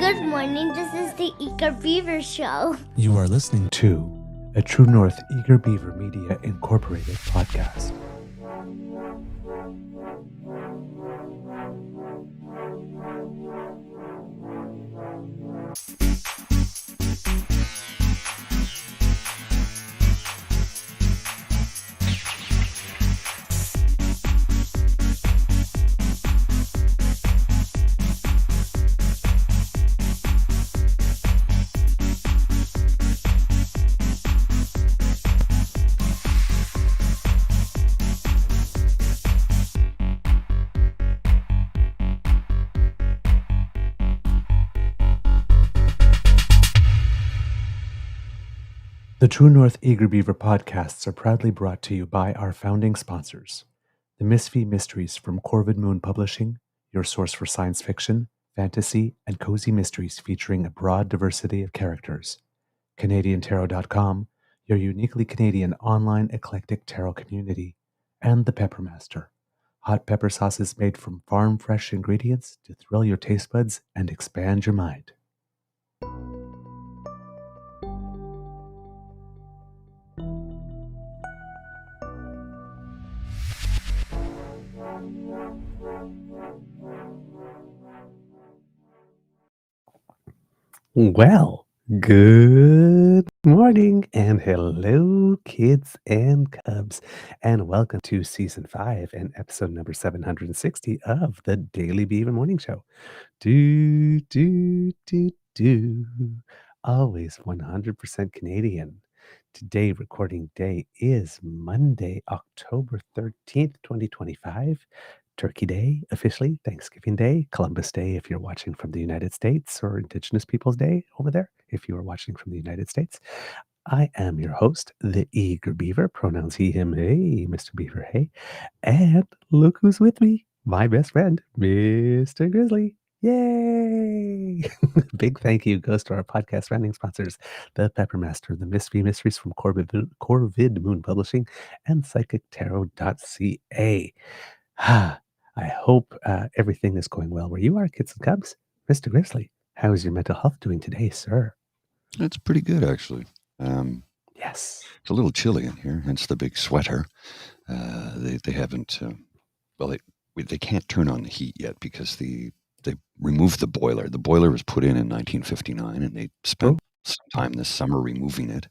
Good morning. This is the Eager Beaver Show. You are listening to a True North Eager Beaver Media Incorporated podcast. The True North Eager Beaver podcasts are proudly brought to you by our founding sponsors, the Misfit Mysteries from Corvid Moon Publishing, your source for science fiction, fantasy, and cozy mysteries featuring a broad diversity of characters, CanadianTarot.com, your uniquely Canadian online eclectic tarot community, and the Peppermaster, hot pepper sauces made from farm-fresh ingredients to thrill your taste buds and expand your mind. Well, good morning and hello, kids and cubs, and welcome to season 5 and episode number 760 of the Daily Beaver Morning Show. Do, do, do, do. Always 100% Canadian. Today, recording day is Monday, October 13th, 2025. Turkey Day, officially, Thanksgiving Day, Columbus Day if you're watching from the United States, or Indigenous Peoples Day over there if you are watching from the United States. I am your host, the Eager Beaver, pronouns he, him, hey, Mr. Beaver, hey. And look who's with me, my best friend, Mr. Grizzly. Yay! Big thank you goes to our podcast branding sponsors, the Peppermaster, the Misfit Mysteries from Corvid Moon Publishing, and PsychicTarot.ca. I hope everything is going well where you are, kids and cubs. Mr. Grizzly, how is your mental health doing today, sir? It's pretty good, actually. Yes. It's a little chilly in here, hence the big sweater. They haven't, they can't turn on the heat yet because they removed the boiler. The boiler was put in 1959, and they spent some time this summer removing it.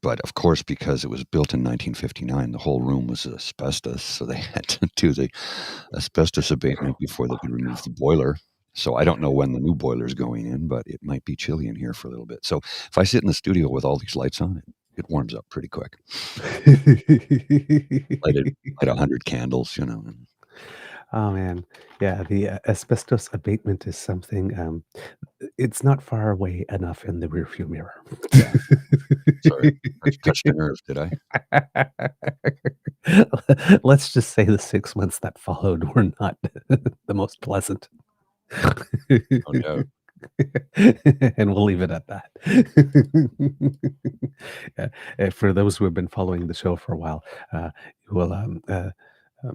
But of course, because it was built in 1959, the whole room was asbestos, so they had to do the asbestos abatement before they could remove the boiler. So I don't know when the new boiler is going in, but it might be chilly in here for a little bit. So if I sit in the studio with all these lights on, it warms up pretty quick. Light 100 candles, you know. Oh, man. Yeah, the asbestos abatement is something, it's not far away enough in the rearview mirror. Yeah. Sorry, I touched your nerves, did I? Let's just say the 6 months that followed were not the most pleasant. No doubt. And we'll leave it at that. For those who have been following the show for a while,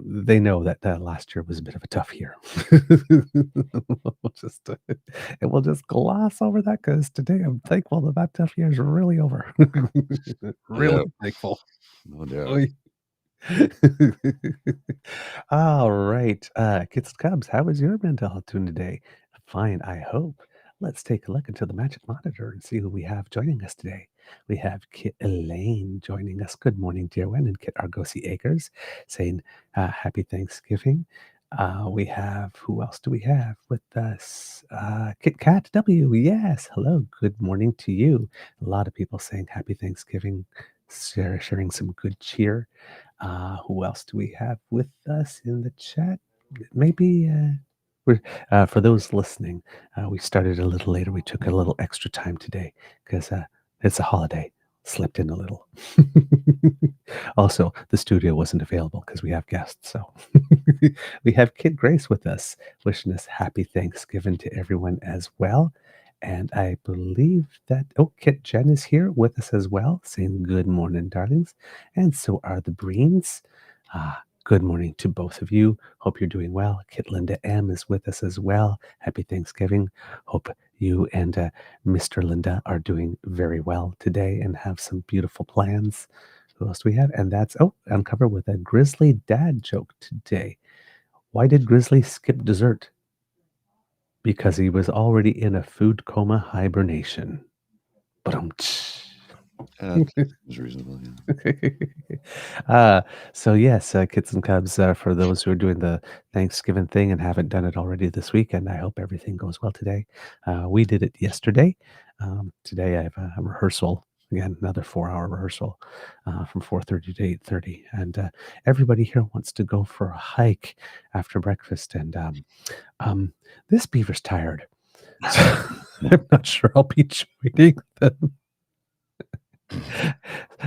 they know that last year was a bit of a tough year. We'll just gloss over that because today I'm thankful that tough year is really over. Really thankful. No doubt. Oy. All right, kids and cubs, how is your mental health doing today? Fine, I hope. Let's take a look into the magic monitor and see who we have joining us today. We have Kit Elaine joining us. Good morning, dear one, and Kit Argosy Acres saying happy Thanksgiving. We have, who else do we have with us? Kit Kat W. Yes, hello. Good morning to you. A lot of people saying happy Thanksgiving, sharing some good cheer. Who else do we have with us in the chat? Maybe for those listening, we started a little later. We took a little extra time today because it's a holiday. Slipped in a little. Also, the studio wasn't available because we have guests. So we have Kid Grace with us, wishing us happy Thanksgiving to everyone as well. And I believe that, Kit Jen is here with us as well, saying good morning, darlings. And so are the Breens. Good morning to both of you. Hope you're doing well. Kit Linda M is with us as well. Happy Thanksgiving. Hope you and Mr. Linda are doing very well today and have some beautiful plans. Who else do we have? And that's, Uncover with a Grizzly dad joke today. Why did Grizzly skip dessert? Because he was already in a food coma hibernation. But That is reasonable. Yeah. So yes, kids and cubs, for those who are doing the Thanksgiving thing and haven't done it already this weekend, I hope everything goes well today. We did it yesterday. Today I have a rehearsal. Again, another 4-hour rehearsal from 4:30 to 8:30, and everybody here wants to go for a hike after breakfast. And this beaver's tired, so I'm not sure I'll be joining them.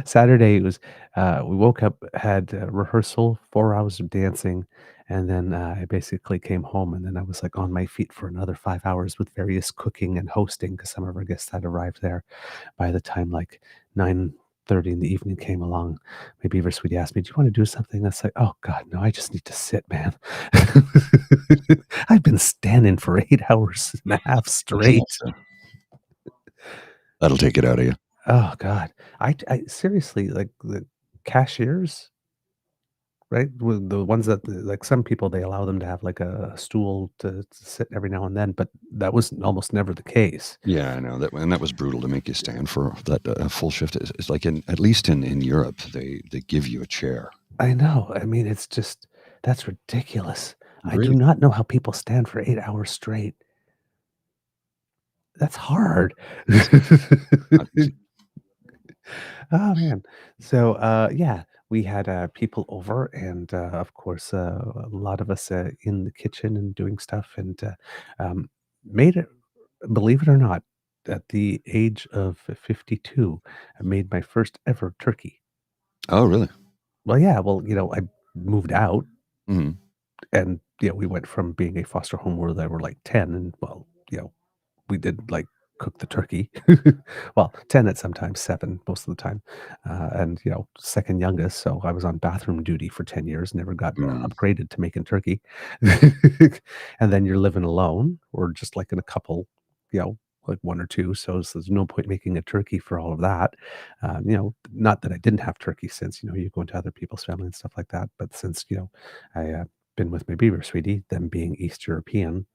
Saturday was we woke up, had rehearsal, 4 hours of dancing, and then I basically came home, and then I was like on my feet for another 5 hours with various cooking and hosting because some of our guests had arrived there. By the time like 9:30 in the evening came along, my beaver sweetie asked me, "Do you want to do something?" That's like, "Oh God, no! I just need to sit, man. I've been standing for 8 hours and a half straight." That'll take it out of you. Oh God, I seriously, like the cashiers, right? With the ones that like some people, they allow them to have like a stool to sit every now and then, but that was almost never the case. Yeah, I know that, and that was brutal to make you stand for that full shift. It's like at least in Europe, they give you a chair. I know. I mean, it's just that's ridiculous. I do Really? not know how people stand for 8 hours straight. That's hard. Not easy. Oh man. So yeah, we had people over, and of course a lot of us in the kitchen and doing stuff, and made it. Believe it or not, at the age of 52, I made my first ever turkey. Oh, really? Well, yeah. Well, I moved out, Hmm. and we went from being a foster home where there were like 10, and well, we did like cook the turkey. Well, 10 at sometimes, 7 most of the time. And, second youngest. So I was on bathroom duty for 10 years, never got upgraded to making turkey. And then you're living alone or just like in a couple, like one or two. So there's no point making a turkey for all of that. Not that I didn't have turkey since, you go into other people's family and stuff like that. But since, I been with my beaver sweetie, them being East European,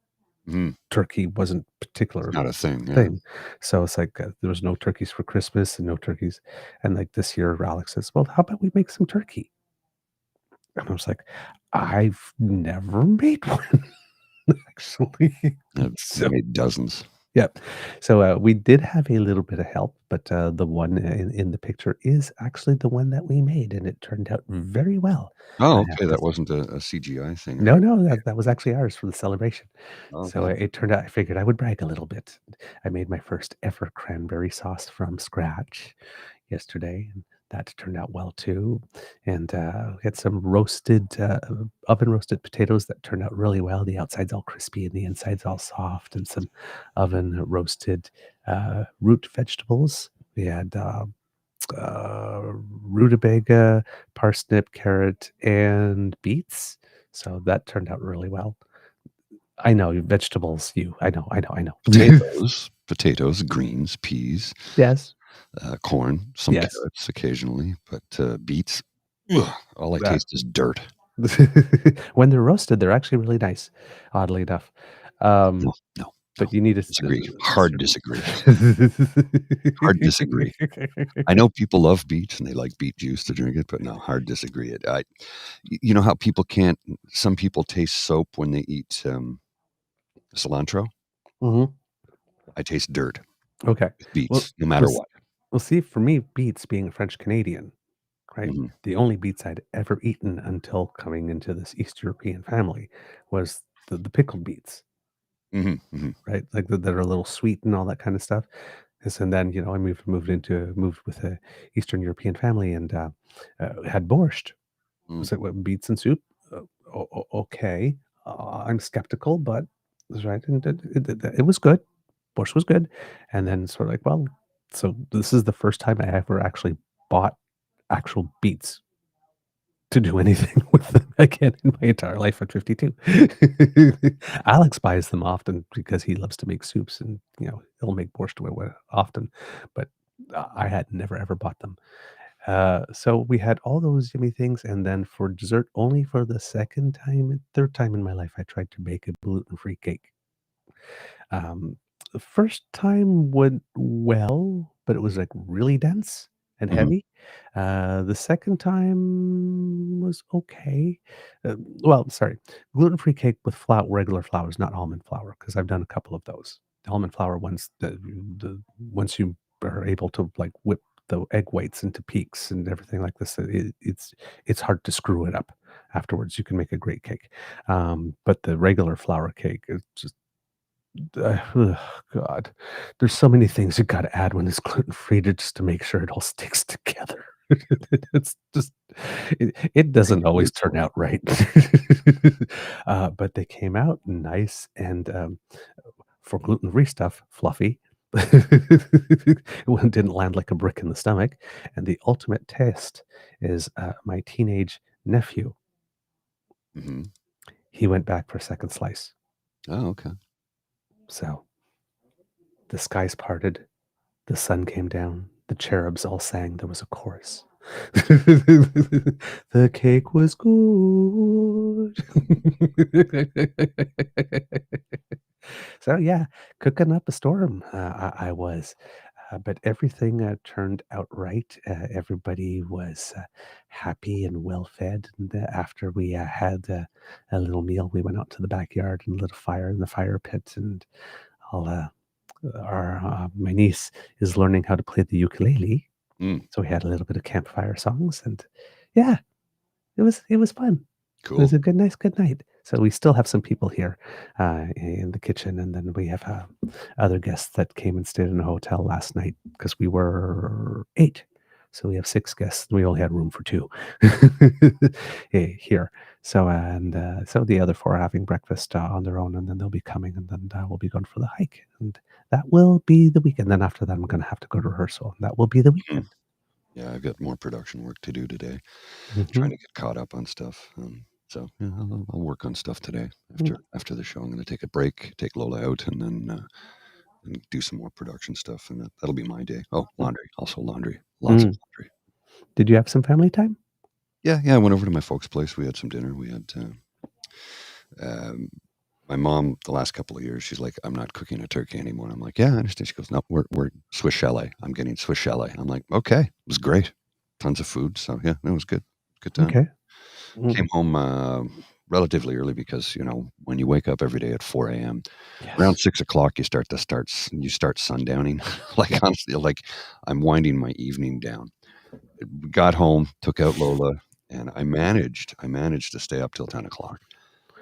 Hmm. turkey wasn't particular Not a thing. Yeah. thing. So it's like there was no turkeys for Christmas and no turkeys. And like this year, Alex says, "Well, how about we make some turkey?" And I was like, "I've never made one, actually." I've So made dozens. yep. So we did have a little bit of help, but the one in the picture is actually the one that we made, and it turned out very well. I Oh, have okay. to That wasn't a CGI thing. No, no, that was actually ours for the celebration. So Okay. it turned out I figured I would brag a little bit. I made my first ever cranberry sauce from scratch yesterday, and that turned out well too. And we had some roasted, oven roasted potatoes that turned out really well. The outside's all crispy and the inside's all soft, and some oven roasted root vegetables. We had rutabaga, parsnip, carrot, and beets. So that turned out really well. I know vegetables. I know. Potatoes, greens, peas, Yes, corn, some yes. carrots occasionally, but beets. Ugh, all I Uh, taste is dirt. when they're roasted, they're actually really nice. Oddly enough, No, no, no. but you need a Disagree. Hard disagree. Hard disagree. I certain. know people love beets and they like beet juice to drink it, but no, hard disagree. You know how people can't. Some people taste soap when they eat cilantro. Mhm. I taste dirt Okay. with Well, beets, no well, matter s- what. well. See, for me, beets being French Canadian, right? Hmm. The only beets I'd ever eaten until coming into this East European family was the pickled beets, Hmm. Hmm. right? Like that are a little sweet and all that kind of stuff. And then I moved with a Eastern European family, and had borscht. Mm. Was it what, beets and soup? Okay, I'm skeptical, but it was right, and it was good. Borscht was good, and then sort of like, well, so this is the first time I ever actually bought actual beets. to do anything with them again in my entire life at 52. Alex buys them often because he loves to make soups and, he'll make borscht often, but I had never ever bought them. So we had all those yummy things, and then for dessert, only for the third time in my life, I tried to bake a gluten-free cake. Um, the first time went well, but it was like really dense and Mhm. heavy. The second time was okay. Well, sorry, gluten-free cake with flour, regular flours, not almond flour, because I've done a couple of those. The almond flour ones, once you are able to like whip the egg whites into peaks and everything like this, it's hard to screw it up afterwards. You can make a great cake, but the regular flour cake is just ugh, God, there's so many things you gotta add when it's gluten-free to make sure it all sticks together. It's just it doesn't always turn out right. But they came out nice and, for gluten-free stuff, fluffy. One didn't land like a brick in the stomach, and the ultimate test is, my teenage nephew. Mhm. He went back for a second slice. Oh, okay. So, the skies parted. The sun came down, the cherubs all sang, there was a chorus. The cake was good. So, yeah, cooking up a storm, I was. But everything turned out right. Everybody was happy and well fed. And after we had a little meal, we went out to the backyard and lit a fire in the fire pit. And all our my niece is learning how to play the ukulele, Mm, so we had a little bit of campfire songs, and yeah, it was fun. It was cool. a good night. So we still have some people here in the kitchen, and then we have other guests that came and stayed in a hotel last night because we were eight. So we have six guests. And we only had room for two here. So the other four are having breakfast on their own, and then they'll be coming, and then we'll be going for the hike, and that will be the weekend. Then after that, I'm going to have to go to rehearsal, and that will be the Mhm. weekend. Yeah, I've got more production work to do today. Hmm. Trying to get caught up on stuff. So yeah, I'll work on stuff today. After the show, I'm going to take a break, take Lola out, and do some more production stuff, and that'll be my day. Oh, laundry, also laundry, lots of Mm. laundry. Did you have some family time? Yeah, yeah. I went over to my folks' place. We had some dinner. We had um, my mom. The last couple of years, she's like, "I'm not cooking a turkey anymore." I'm like, "Yeah, I understand." She goes, "No, we're Swiss chalet. I'm getting Swiss chalet." I'm like, "Okay." It was great. Tons of food. So yeah, it was good. Good time. Okay. Came Mm. home relatively early because when you wake up every day at 4 a.m. around Yes. 6 o'clock, you start sundowning. Like honestly, like I'm winding my evening down. Got home, took out Lola, and I managed to stay up till 10 o'clock.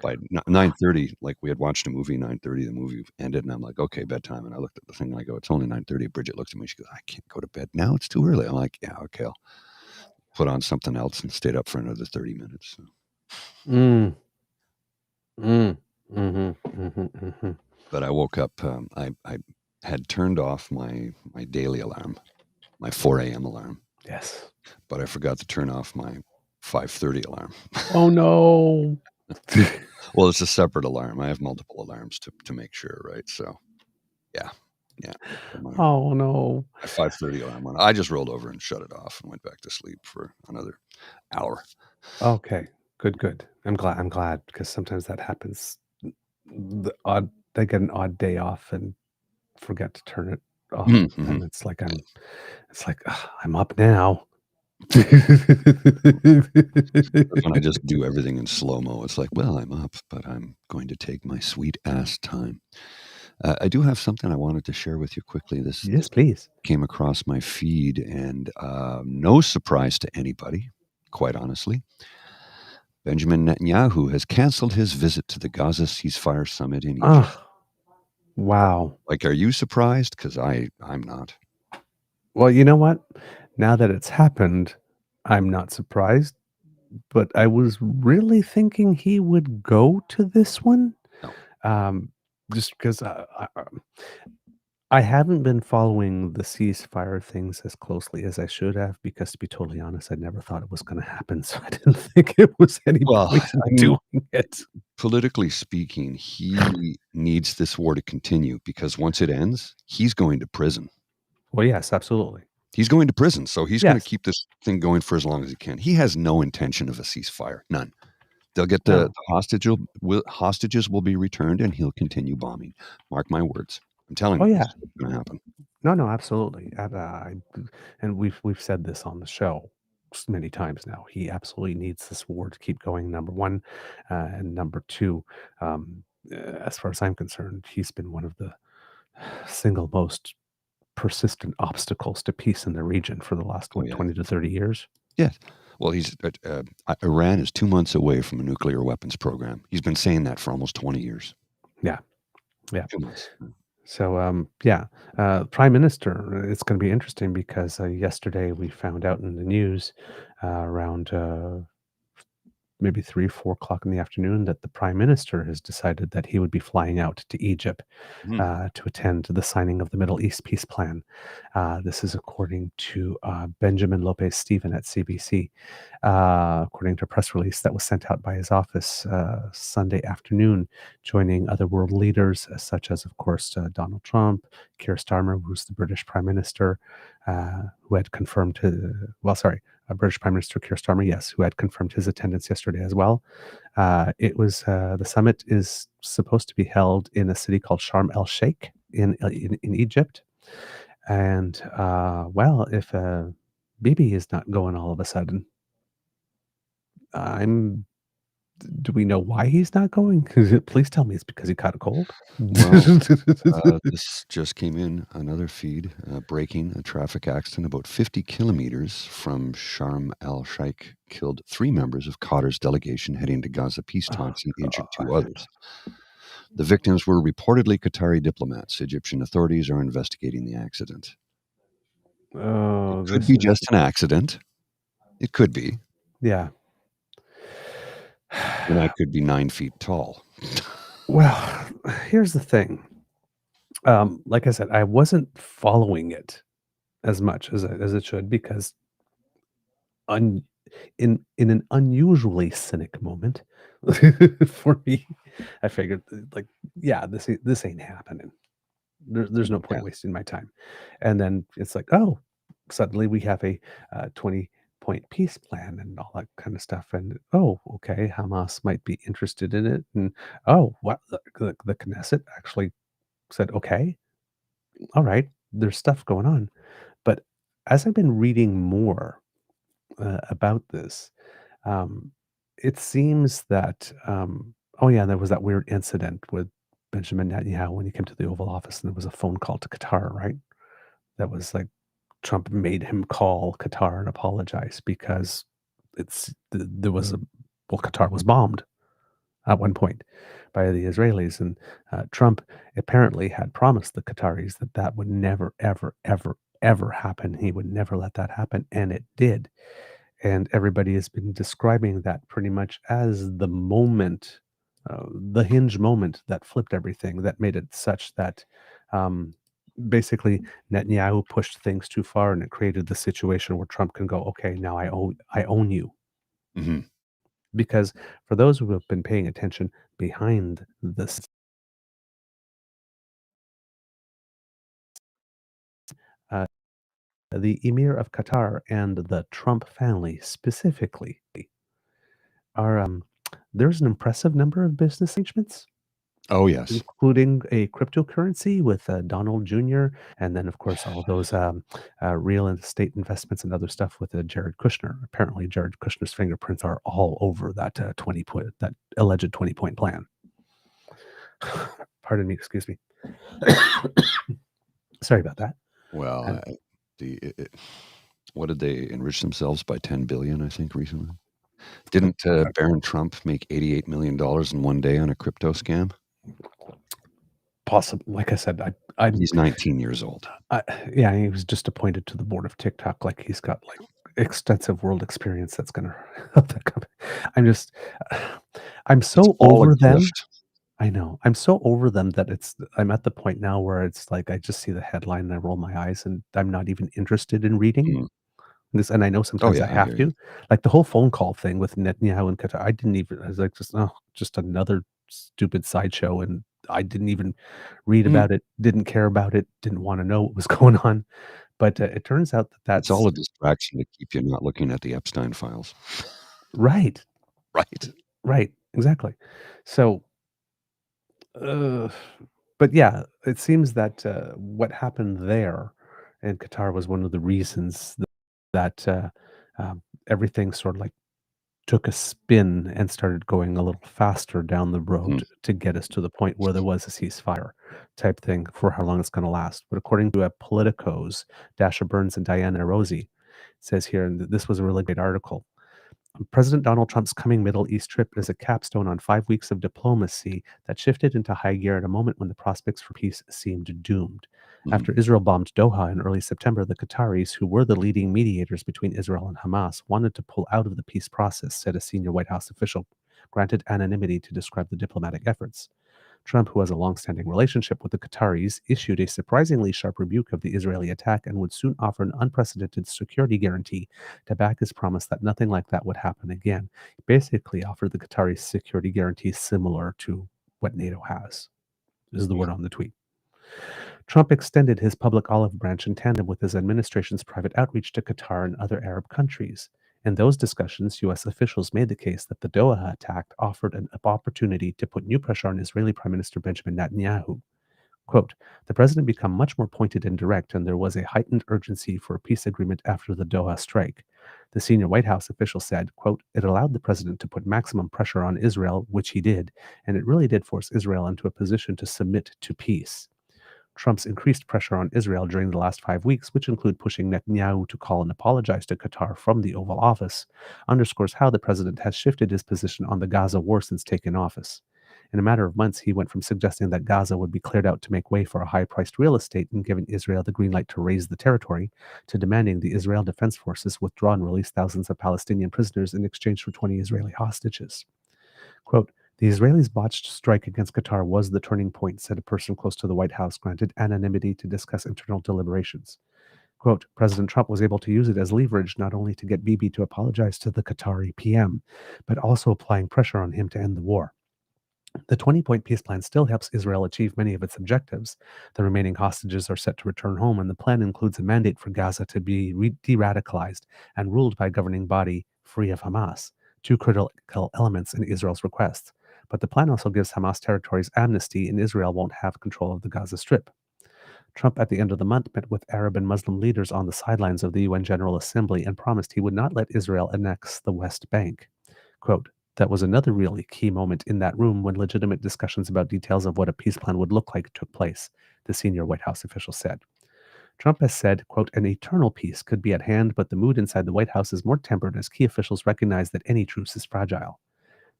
By 9:30, like we had watched a movie, 9:30, the movie ended, and I'm like, okay, bedtime. And I looked at the thing and I go, it's only 9:30. Bridget looks at me, she goes, I can't go to bed now. It's too early. I'm like, yeah, okay, I'll put on something else and stayed up for another 30 minutes. So. Mm. Mm. Mhm. Mhm. Mhm. But I woke up. I had turned off my daily alarm, my 4 a.m. alarm, Yes. but I forgot to turn off my 5:30 alarm. Oh, no. Well, it's a separate alarm. I have multiple alarms to make sure, right? So yeah, yeah. So Oh, no. my 5:30 alarm went. I just rolled over and shut it off and went back to sleep for another hour. Okay. Good, good. I'm glad because sometimes that happens. I get an odd day off and forget to turn it off, Mhm. and it's like, "Ugh, I'm up now." That's when I just do everything in slow mo. It's like, well, I'm up, but I'm going to take my sweet ass time. I do have something I wanted to share with you quickly. This Yes, please. came across my feed, and no surprise to anybody, quite honestly. Benjamin Netanyahu has canceled his visit to the Gaza ceasefire summit in Egypt. Oh, wow. Like, are you surprised? Because I'm not. Well, you know what? Now that it's happened, I'm not surprised, but I was really thinking he would go to this one, No. um, just because I haven't been following the ceasefire things as closely as I should have because, to be totally honest, I never thought it was gonna happen, so I didn't think it was any Well, point in I mean, doing it. politically speaking, he needs this war to continue because once it ends, he's going to prison. Well, yes, absolutely. He's going to prison, so he's going to Yes. keep this thing going for as long as he can. He has no intention of a ceasefire, none. They'll get No. the hostages will be returned, and he'll continue bombing. Mark my words. I'm telling Oh, you, yeah. this is going to happen. No, absolutely. And we've said this on the show many times now. He absolutely needs this war to keep going, number 1, and number 2, as far as I'm concerned, he's been one of the single most persistent obstacles to peace in the region for the last, Oh, yeah. 20 to 30 years? Yes. Well, Iran is 2 months away from a nuclear weapons program. He's been saying that for almost 20 years. Yeah. Yeah. 2 months. So, Prime Minister, it's going to be interesting because yesterday we found out in the news around maybe 3, 4 o'clock in the afternoon that the Prime Minister has decided that he would be flying out to Egypt to attend to the signing of the Middle East peace plan. This is according to Benjamin Lopez Stephen at CBC, according to a press release that was sent out by his office Sunday afternoon, joining other world leaders such as, of course, Donald Trump, Keir Starmer, who's the British Prime Minister, who had confirmed British Prime Minister Keir Starmer, yes, who had confirmed his attendance yesterday as well. The summit is supposed to be held in a city called Sharm El-Sheik in Egypt. And, if Bibi is not going all of a sudden, I'm do we know why he's not going? Please tell me it's because he caught a cold? Well, this just came in, another feed, breaking a traffic accident about 50 kilometers from Sharm El-Sheik killed 3 members of Qatar's delegation heading to Gaza peace talks and injured 2 others. The victims were reportedly Qatari diplomats. Egyptian authorities are investigating the accident. Oh, It could this be is just an accident. It could be. yeah. And I could be 9 feet tall. Well, here's the thing. Like I said, I wasn't following it as much as it should because un in an unusually cynic moment for me, I figured like, yeah, this ain't happening. There's no Yeah. point wasting my time. And then it's like, oh, suddenly we have a 20-point peace plan and all that kind of stuff. And oh, okay, Hamas might be interested in it. And oh, what the Knesset actually said, okay, all right, there's stuff going on. But as I've been reading more about this, um, it seems that, oh yeah, there was that weird incident with Benjamin Netanyahu when he came to the Oval Office, and there was a phone call to Qatar, right? That was like Trump made him call Qatar and apologize because there was Qatar was bombed at one point by the Israelis, and Trump apparently had promised the Qataris that that would never, ever, ever, ever happen. He would never let that happen, and it did. And everybody has been describing that pretty much as the moment, the hinge moment that flipped everything, that made it such that um, basically Netanyahu pushed things too far, and it created the situation where Trump can go, okay, now I own you. Hmm. Because for those who have been paying attention behind this, uh, the Emir of Qatar and the Trump family specifically are there's an impressive number of business arrangements, Oh, yes. including a cryptocurrency with Donald Jr., and then of course all those real estate investments and other stuff with Jared Kushner. Apparently, Jared Kushner's fingerprints are all over that 20-point, that alleged 20-point plan. Pardon me, excuse me. Sorry about that. Well, what did they enrich themselves by 10 billion, I think, recently? Didn't Baron Trump make $88 million in one day on a crypto scam? Possible, like I said, He's 19 years old. yeah, he was just appointed to the board of TikTok. Like he's got like extensive world experience. That's gonna help that company. I'm so All a over them. grift. I know. I'm so over them that I'm at the point now where it's like I just see the headline and I roll my eyes and I'm not even interested in reading Mm. this. And I know Oh, sometimes I yeah, I have hear you. to. Like the whole phone call thing with Netanyahu and Qatar, I was like, just another stupid sideshow. And I didn't even read Mm. about it, didn't care about it, didn't want to know what was going on. But it turns out that It's all a distraction to keep you not looking at the Epstein files. right, Right. right, exactly. So, uh, but yeah, it seems that what happened there in Qatar was one of the reasons that everything sort of like took a spin and started going a little faster down the Mm. road to get us to the point where there was a ceasefire type thing for how long it's going to last. But according to Politico's Dasha Burns and Diana Rosie, it says here, and this was a really great article. President Donald Trump's coming Middle East trip is a capstone on 5 weeks of diplomacy that shifted into high gear at a moment when the prospects for peace seemed doomed. Mm. After Israel bombed Doha in early September, the Qataris, who were the leading mediators between Israel and Hamas, wanted to pull out of the peace process, said a senior White House official, granted anonymity to describe the diplomatic efforts. Trump, who has a long-standing relationship with the Qataris, issued a surprisingly sharp rebuke of the Israeli attack and would soon offer an unprecedented security guarantee to back his promise that nothing like that would happen again. He basically offered the Qataris security guarantee similar to what NATO has, is the word on the tweet. Trump extended his public olive branch in tandem with his administration's private outreach to Qatar and other Arab countries. In those discussions, U.S. officials made the case that the Doha attack offered an opportunity to put new pressure on Israeli Prime Minister Benjamin Netanyahu. Quote, the president became much more pointed and direct, and there was a heightened urgency for a peace agreement after the Doha strike. The senior White House official said, quote, it allowed the president to put maximum pressure on Israel, which he did, and it really did force Israel into a position to submit to peace. Trump's increased pressure on Israel during the last 5 weeks, which include pushing Netanyahu to call and apologize to Qatar from the Oval Office, underscores how the president has shifted his position on the Gaza war since taking office. In a matter of months, he went from suggesting that Gaza would be cleared out to make way for a high priced real estate and giving Israel the green light to raise the territory, to demanding the Israel Defense Forces withdraw and release thousands of Palestinian prisoners in exchange for 20 Israeli hostages. Quote, the Israelis' botched strike against Qatar was the turning point, said a person close to the White House, granted anonymity to discuss internal deliberations. Quote, President Trump was able to use it as leverage not only to get Bibi to apologize to the Qatari PM, but also applying pressure on him to end the war. The 20-point peace plan still helps Israel achieve many of its objectives. The remaining hostages are set to return home, and the plan includes a mandate for Gaza to be de radicalized and ruled by a governing body free of Hamas, two critical elements in Israel's requests. But the plan also gives Hamas territories amnesty, and Israel won't have control of the Gaza Strip. Trump, at the end of the month, met with Arab and Muslim leaders on the sidelines of the UN General Assembly and promised he would not let Israel annex the West Bank. Quote, that was another really key moment in that room when legitimate discussions about details of what a peace plan would look like took place, the senior White House official said. Trump has said, quote, an eternal peace could be at hand, but the mood inside the White House is more tempered as key officials recognize that any truce is fragile.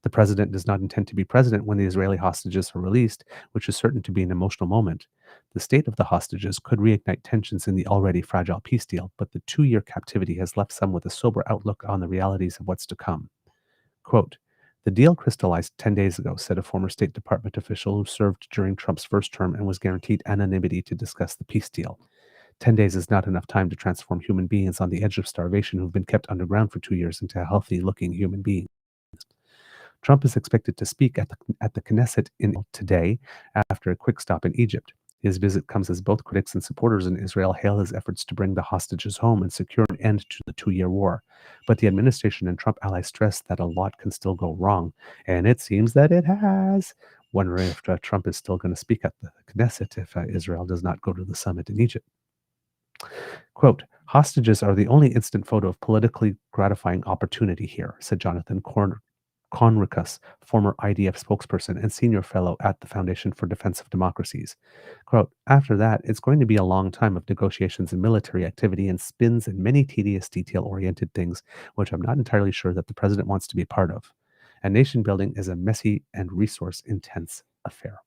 The president does not intend to be president when the Israeli hostages are released, which is certain to be an emotional moment. The state of the hostages could reignite tensions in the already fragile peace deal, but the 2 year captivity has left some with a sober outlook on the realities of what's to come. Quote, the deal crystallized 10 days ago, said a former State Department official who served during Trump's first term and was guaranteed anonymity to discuss the peace deal. 10 days is not enough time to transform human beings on the edge of starvation who've been kept underground for 2 years into healthy looking human beings. Trump is expected to speak at the Knesset today after a quick stop in Egypt. His visit comes as both critics and supporters in Israel hail his efforts to bring the hostages home and secure an end to the 2 year war. But the administration and Trump allies stress that a lot can still go wrong, and it seems that it has. Wondering if Trump is still going to speak at the Knesset if Israel does not go to the summit in Egypt. Quote, hostages are the only instant photo of politically gratifying opportunity here, said Jonathan Conricus, former IDF spokesperson and senior fellow at the Foundation for Defense of Democracies. Quote, after that, it's going to be a long time of negotiations and military activity and spins and many tedious detail-oriented things, which I'm not entirely sure that the president wants to be a part of. And nation building is a messy and resource-intense affair.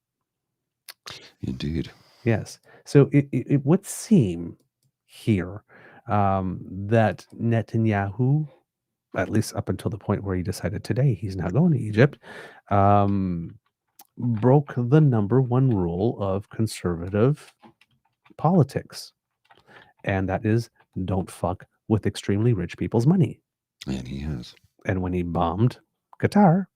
Indeed. Yes. So it would seem here that Netanyahu, at least up until the point where he decided today he's not going to Egypt, um, broke the number one rule of conservative politics, and that is don't fuck with extremely rich people's money. And he has. And when he bombed Qatar,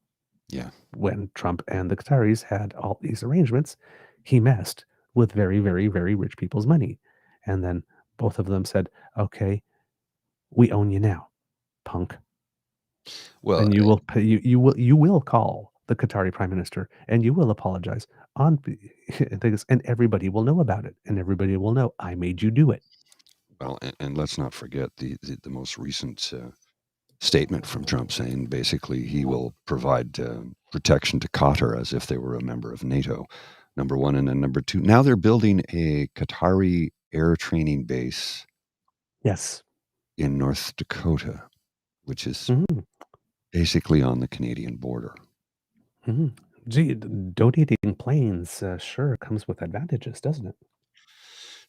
Yeah. when Trump and the Qataris had all these arrangements, he messed with very, very, very rich people's money. And then both of them said, okay, we own you now, punk. Well, And you will pay, you will call the Qatari prime minister and you will apologize on things, and everybody will know about it, and everybody will know I made you do it. well, and let's not forget the most recent statement from Trump saying basically he will provide protection to Qatar as if they were a member of NATO. Number one, and then number two. Now they're building a Qatari air training base Yes. in North Dakota, which is Mhm. basically on the Canadian border. Mhm. Gee, donating planes sure comes with advantages, doesn't it?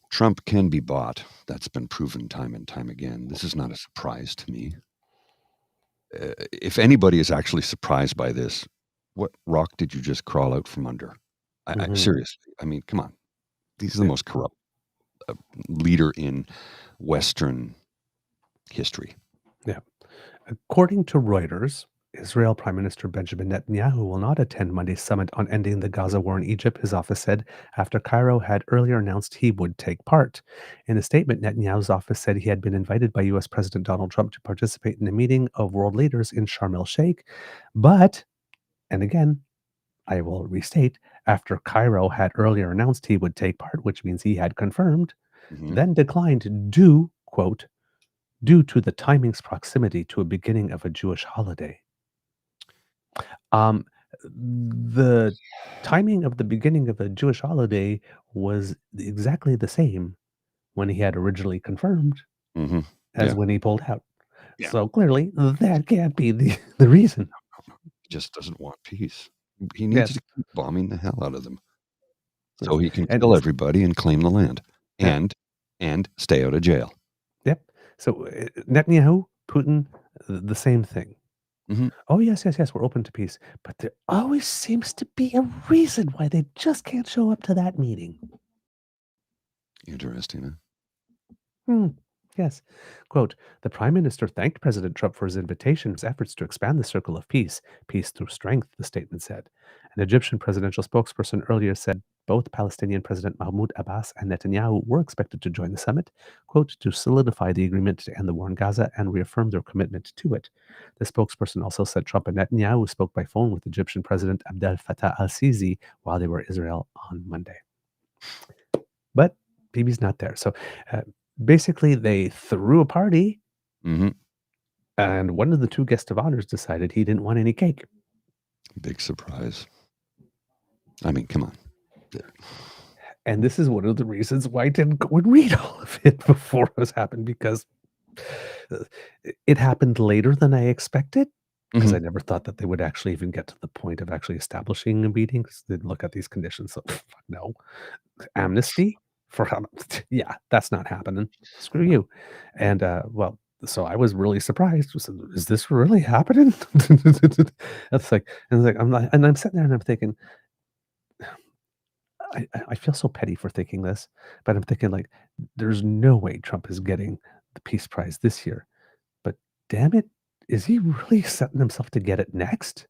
Trump can be bought. That's been proven time and time again. This is not a surprise to me. If anybody is actually surprised by this, what rock did you just crawl out from under? Mhm. Seriously, I mean, come on. He's the Yeah. most corrupt leader in Western history. Yeah. According to Reuters, Israel Prime Minister Benjamin Netanyahu will not attend Monday's summit on ending the Gaza war in Egypt, his office said, after Cairo had earlier announced he would take part. In a statement, Netanyahu's office said he had been invited by U.S. President Donald Trump to participate in a meeting of world leaders in Sharm El-Sheik, but, and again, I will restate, after Cairo had earlier announced he would take part, which means he had confirmed, then declined quote, due to the timing's proximity to a beginning of a Jewish holiday. Um, the timing of the beginning of a Jewish holiday was exactly the same when he had originally confirmed Mm-hmm. as Yeah. when he pulled out. Yeah. So clearly, that can't be the reason. He just doesn't want peace. He needs Yes. to keep bombing the hell out of them Yes. so he can And kill everybody and claim the land Yeah. and stay out of jail. Yep. So Netanyahu, Putin, the same thing. Mhm. Oh, yes, yes, yes, we're open to peace. But there always seems to be a reason why they just can't show up to that meeting. Interesting, huh? Yes. Quote, the prime minister thanked President Trump for his invitation, his efforts to expand the circle of peace through strength, the statement said. An Egyptian presidential spokesperson earlier said both Palestinian President Mahmoud Abbas and Netanyahu were expected to join the summit, quote, to solidify the agreement to end the war in Gaza and reaffirm their commitment to it. The spokesperson also said Trump and Netanyahu spoke by phone with Egyptian President Abdel Fattah al-Sisi while they were in Israel on Monday. But Bibi's not there. So basically, they threw a party, and one of the two guests of honors decided he didn't want any cake. Big surprise. I mean, come on. And this is one of the reasons why I didn't go and read all of it before this happened, because it happened later than I expected. Because I never thought that they would actually even get to the point of actually establishing a meeting. Because they'd look at these conditions. So, no. Amnesty for yeah, that's not happening. Screw you. And well, so I was really surprised. Is this really happening? That's like, and like, I'm not, and I'm sitting there and I'm thinking, I feel so petty for thinking this, but I'm thinking like, there's no way Trump is getting the Peace Prize this year. But damn it, is he really setting himself to get it next?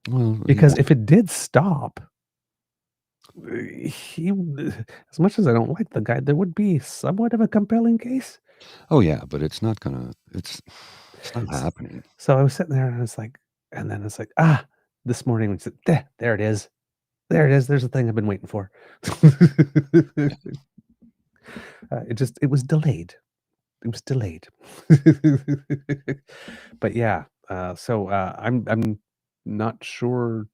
Well, Because if it did stop, he, as much as I don't like the guy, there would be somewhat of a compelling case. oh yeah, but it's not not happening. So I was sitting there and I was like, and then it's like, this morning we said, there it is. There it is. There's the thing I've been waiting for. It was delayed. It was delayed. But yeah, I'm not sure.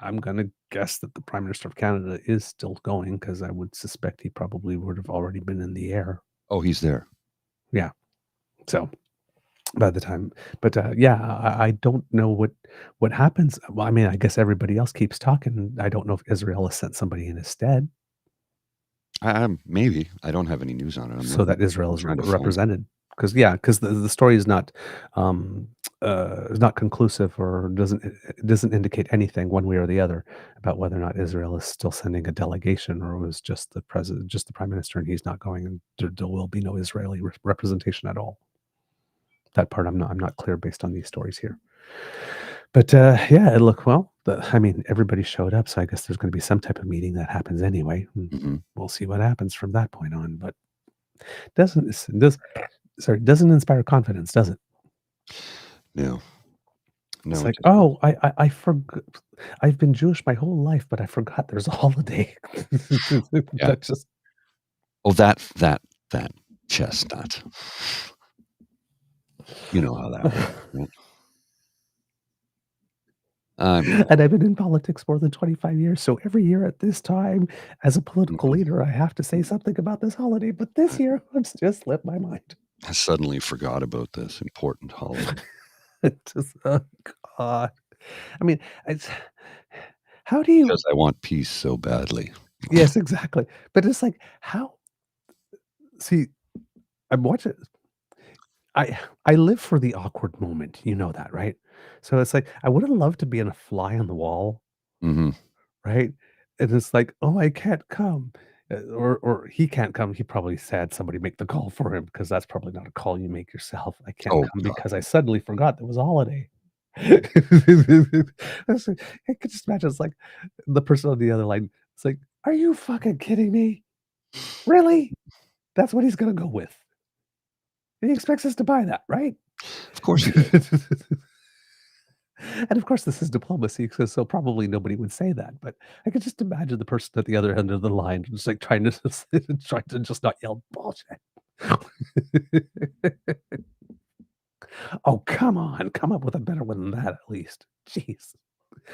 I'm gonna guess that the Prime Minister of Canada is still going, because I would suspect he probably would have already been in the air. Oh, he's there. Yeah. So by the time, but yeah, I don't know what happens. Well, I mean, I guess everybody else keeps talking. I don't know if Israel has sent somebody in his stead Maybe. I don't have any news on it. so that Israel I'm is trying to find. represented. Because the story is not is not conclusive or doesn't indicate anything one way or the other about whether or not Israel is still sending a delegation, or it was just the president, just the prime minister, and he's not going, and there will be no Israeli representation at all. That part I'm not clear based on these stories here. But yeah, look, well, I mean, everybody showed up, so I guess there's going to be some type of meeting that happens anyway. Mm-hmm. We'll see what happens from that point on. But doesn't inspire confidence, does it? No. It's No. like, oh, I forgot. I've been Jewish my whole life, but I forgot there's a holiday. Yeah. That just Oh, that chestnut. You know how that works, right? and I've been in politics more than 25 years, so every year at this time, as a political leader, I have to say something about this holiday. But this year, it's just slipped my mind. I suddenly forgot about this important holiday. Just, oh God. I mean, how do you? Because I want peace so badly. Yes, exactly. But it's like, how? See, I'm watching. I live for the awkward moment. You know that, right? So it's like I would have loved to be in a fly on the wall, Mm-hmm. right? And it's like, oh, I can't come, or he can't come. He probably had somebody make the call for him, because that's probably not a call you make yourself. I can't Oh, come God. because I suddenly forgot there was a holiday. That's like, I could just imagine it's like the person on the other line. It's like, are you fucking kidding me? Really? That's what he's gonna go with. And he expects us to buy that, right? Of course he did. And of course, this is diplomacy, so probably nobody would say that. But I could just imagine the person at the other end of the line, just like trying to just not yell bullshit. Oh, come on, come up with a better one than that, at least. Jeez,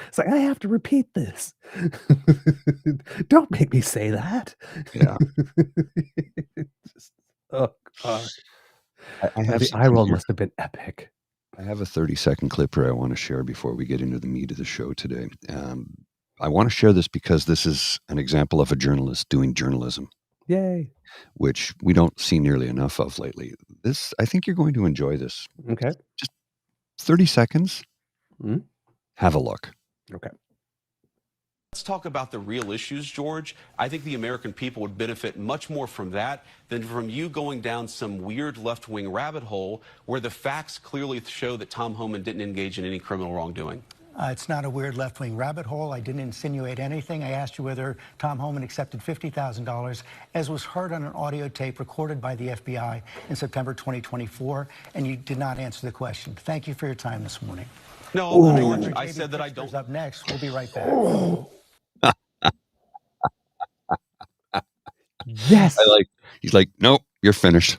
it's like I have to repeat this. Don't make me say that. Yeah. Just, oh God. I have The eye something roll here. must have been epic. I have a 30-second clip here I want to share before we get into the meat of the show today. I want to share this because this is an example of a journalist doing journalism, Yay. which we don't see nearly enough of lately. I think you're going to enjoy this. Okay. Just 30 seconds. Mhm. Have a look. Okay. Let's talk about the real issues, George. I think the American people would benefit much more from that than from you going down some weird left-wing rabbit hole where the facts clearly show that Tom Homan didn't engage in any criminal wrongdoing. It's not a weird left-wing rabbit hole. I didn't insinuate anything. I asked you whether Tom Homan accepted $50,000, as was heard on an audio tape recorded by the FBI in September 2024, and you did not answer the question. Thank you for your time this morning. No, George, I said that I don't. Up next. We'll be right back. Yes. He's like, nope, you're finished.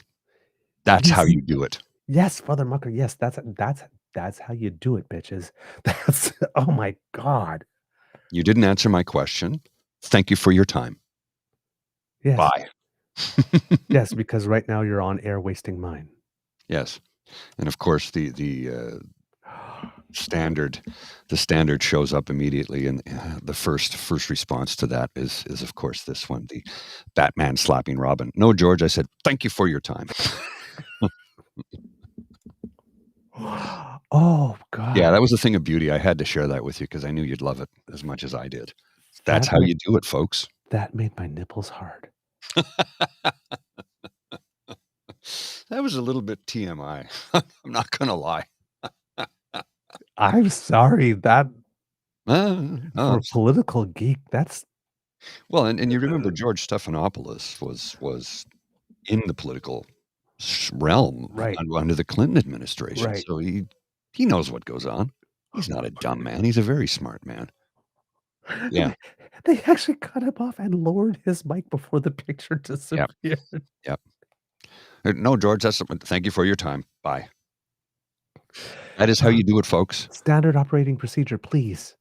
That's how you do it. Yes, Father Mucker. Yes, that's how you do it, bitches. That's oh my God. You didn't answer my question. Thank you for your time. Yes. Bye. Yes, because right now you're on air wasting mine. Yes. And of course the standard shows up immediately, and the first response to that is of course this one, the Batman slapping Robin. No, George, I said thank you for your time. Oh God. Yeah, that was a thing of beauty. I had to share that with you because I knew you'd love it as much as I did. That's how you do it, folks. That made my nipples hard. That was a little bit TMI. I'm not gonna lie. I'm sorry, that for Oh, a political geek, that's well, and you remember George Stephanopoulos was in the political realm Right. under the Clinton administration, Right. so he knows what goes on. He's not a dumb man. He's a very smart man. Yeah. They actually cut him off and lowered his mic before the picture disappeared. Yep. No, George, thank you for your time. Bye. That is how you do it, folks. Standard operating procedure, please.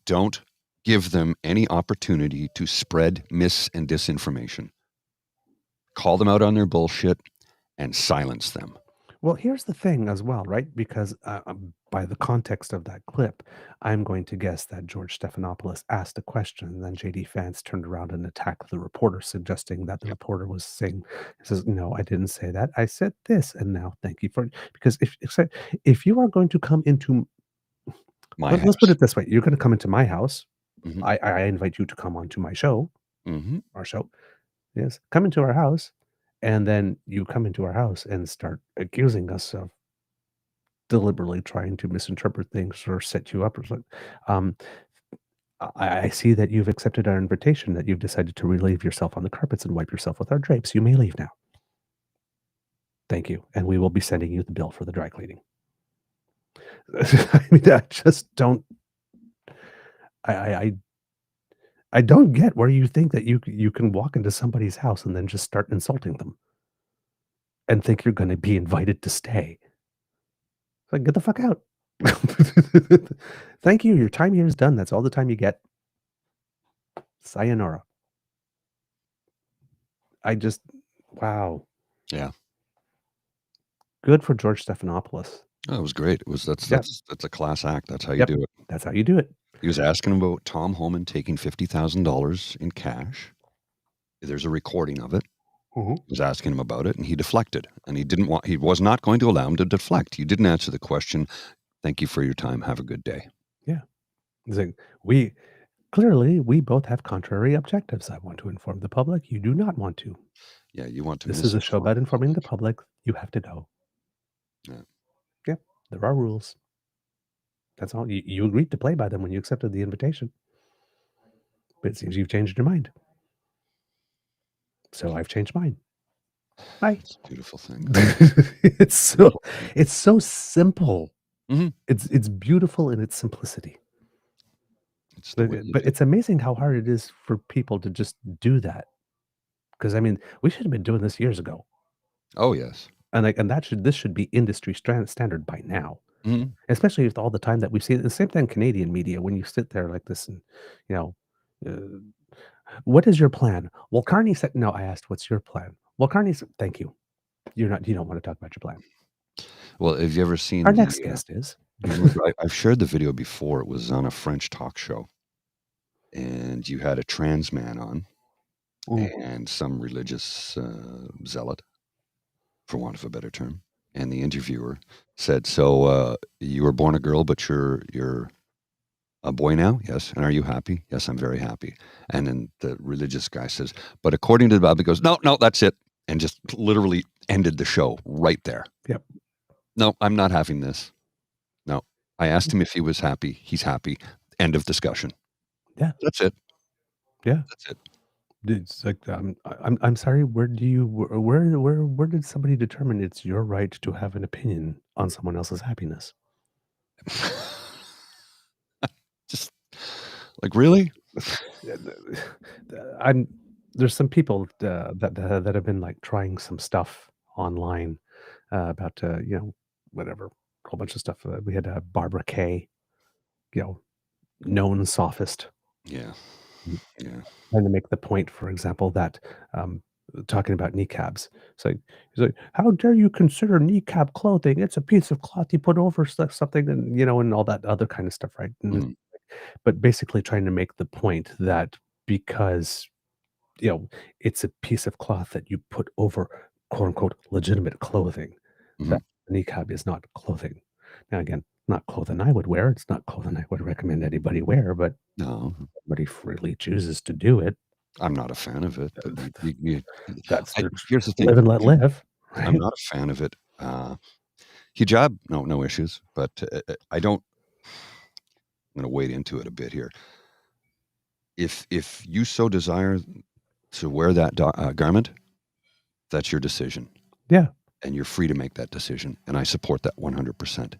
Don't give them any opportunity to spread mis and disinformation. Call them out on their bullshit and silence them. Well, here's the thing as well, right? Because by the context of that clip, I'm going to guess that George Stephanopoulos asked a question, and then JD Vance turned around and attacked the reporter, suggesting that the Yep. reporter was saying, he says, "No, I didn't say that. I said this, and now thank you for." Because if you are going to come into, My let's put house. it this way, you're going to come into my house. Hmm. I invite you to come onto my show, Hmm. our show. Yes, come into our house, and then you come into our house and start accusing us of deliberately trying to misinterpret things or set you up or something. Um, I see that you've accepted our invitation, that you've decided to relieve yourself on the carpets and wipe yourself with our drapes. You may leave now. Thank you. And we will be sending you the bill for the dry cleaning. I mean, I just don't. I, I I I don't get where you think that you can walk into somebody's house and then just start insulting them and think you're going to be invited to stay. It's like, get the fuck out. Thank you. Your time here is done. That's all the time you get. Sayonara. I just, wow. Yeah. Good for George Stephanopoulos. Oh, it was great. It was Yep. that's a class act. That's how you Yep. do it. That's how you do it. He was asking about Tom Homan taking $50,000 in cash. There's a recording of it. Mhm. He was asking him about it, and he deflected. And he was not going to allow him to deflect. You didn't answer the question. Thank you for your time. Have a good day. Yeah. He's like, we both have contrary objectives. I want to inform the public. You do not want to. Yeah, you want to This is a show misinform about the informing the public. public. You have to go. Yeah. Yeah. There are rules. That's all. You agreed to play by them when you accepted the invitation. But it seems you've changed your mind. So I've changed mine. Bye. It's a beautiful thing. It's so simple. Mhm. It's beautiful in its simplicity. It's the way you But do. it's amazing how hard it is for people to just do that. Because I mean, we should have been doing this years ago, Oh, yes. and this should be industry standard by now. Mhm. Especially with all the time that we've seen. The same thing, Canadian media. When you sit there like this, and you know, what is your plan? Well, Carney said no. I asked, "What's your plan?" Well, Carney said, "Thank you. You don't want to talk about your plan." Well, have you ever seen Our next guest is. you remember I've shared the video before. It was on a French talk show, and you had a trans man on and some religious zealot, for want of a better term. And the interviewer said, "So you were born a girl, but you're a boy now? Yes. And are you happy? Yes, I'm very happy." And then the religious guy says, "But according to the Bible," he goes, "No, no, that's it," and just literally ended the show right there. Yep. "No, I'm not having this. No." I asked him if he was happy. He's happy. End of discussion. Yeah. That's it. Yeah. That's it. It's like I'm sorry. Where did somebody determine it's your right to have an opinion on someone else's happiness? Just like, really? I'm there's some people that have been like trying some stuff online about whatever, a whole bunch of stuff. We had Barbara Kay, known sophist, Yeah. Yeah. trying to make the point, for example, that talking about kneecaps. He's like, "How dare you consider kneecap clothing? It's a piece of cloth you put over something, and all that other kind of stuff, right?" Mhm. But basically trying to make the point that because it's a piece of cloth that you put over quote unquote legitimate clothing, that Mhm. niqab is not clothing. Now again, not clothing I would wear. It's not clothing I would recommend anybody wear, but No, somebody freely chooses to do it. I'm not a fan of it. That's their Here's the thing. live and let live, I'm right? not a fan of it. Hijab, no issues, but I don't. I'm going to wade into it a bit here. If you so desire to wear that garment, that's your decision, Yeah. and you're free to make that decision, and I support that 100%.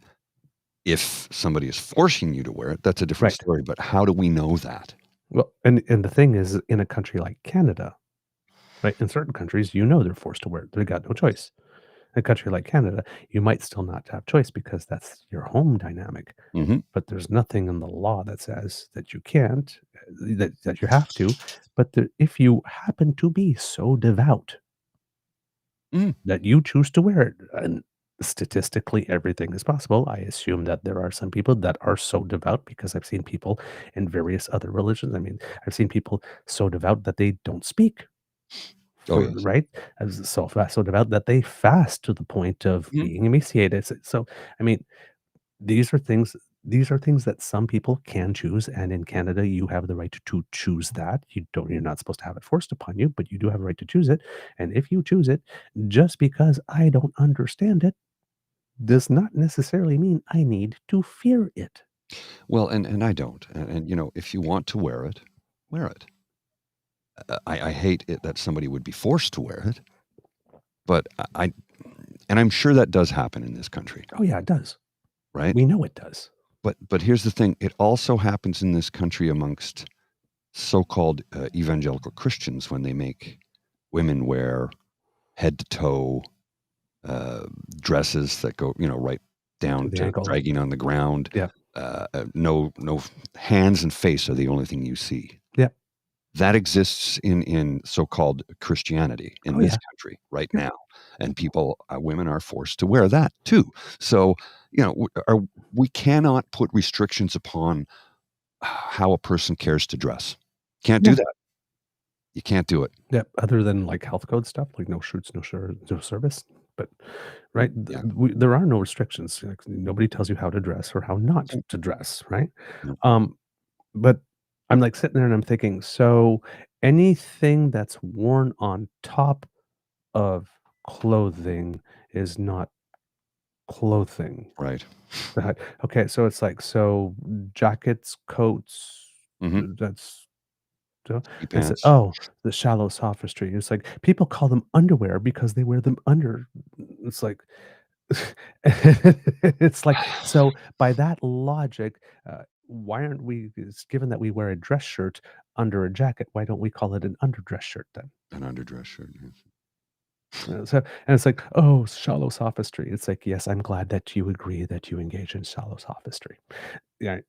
If somebody is forcing you to wear it, that's a different Right. story. But how do we know that? Well, and the thing is, in a country like Canada, right? In certain countries, they're forced to wear it. They got no choice. In a country like Canada, you might still not have choice because that's your home dynamic. Hmm. But there's nothing in the law that says that you can't, that you have to. But if you happen to be so devout Mm. that you choose to wear it, and statistically everything is possible. I assume that there are some people that are so devout because I've seen people in various other religions. I mean, I've seen people so devout that they don't speak Oh, for yes. right? As so devout that they fast to the point of Mhm. being emaciated. So, I mean, these are things that some people can choose, and in Canada, you have the right to choose that. You're not supposed to have it forced upon you, but you do have a right to choose it, and if you choose it, just because I don't understand it does not necessarily mean I need to fear it. Well, and I don't. And if you want to wear it, wear it. I hate it that somebody would be forced to wear it, but and I'm sure that does happen in this country, Oh, yeah, it does. right? We know it does. But here's the thing: it also happens in this country amongst so-called evangelical Christians when they make women wear head to toe uh, dresses that go, right To down the to ankle. dragging on the ground. Yeah. No hands and face are the only thing you see. Yeah. That exists in so-called Christianity in Oh, this yeah. country right Yeah. now, and women are forced to wear that too. So we cannot put restrictions upon how a person cares to dress. Can't do No. that. You can't do it. Yeah, other than, like, health code stuff, like no shoots, no service, but right? Yeah. There are no restrictions, like, nobody tells you how to dress or how not to dress, right? No. Um, but I'm, like, sitting there and I'm thinking, so anything that's worn on top of clothing is not clothing. Right. That okay, so it's like, so jackets, coats, Hmm. that's so Ski it's like, pants. "Oh, the shallow sophistry." It's like, people call them underwear because they wear them under. It's like it's like, so by that logic, why aren't we given that we wear a dress shirt under a jacket, why don't we call it an underdress shirt then? An underdress shirt. Yes. And it's like, "Oh, shallow sophistry." It's like, "Yes, I'm glad that you agree that you engage in shallow sophistry." Yeah,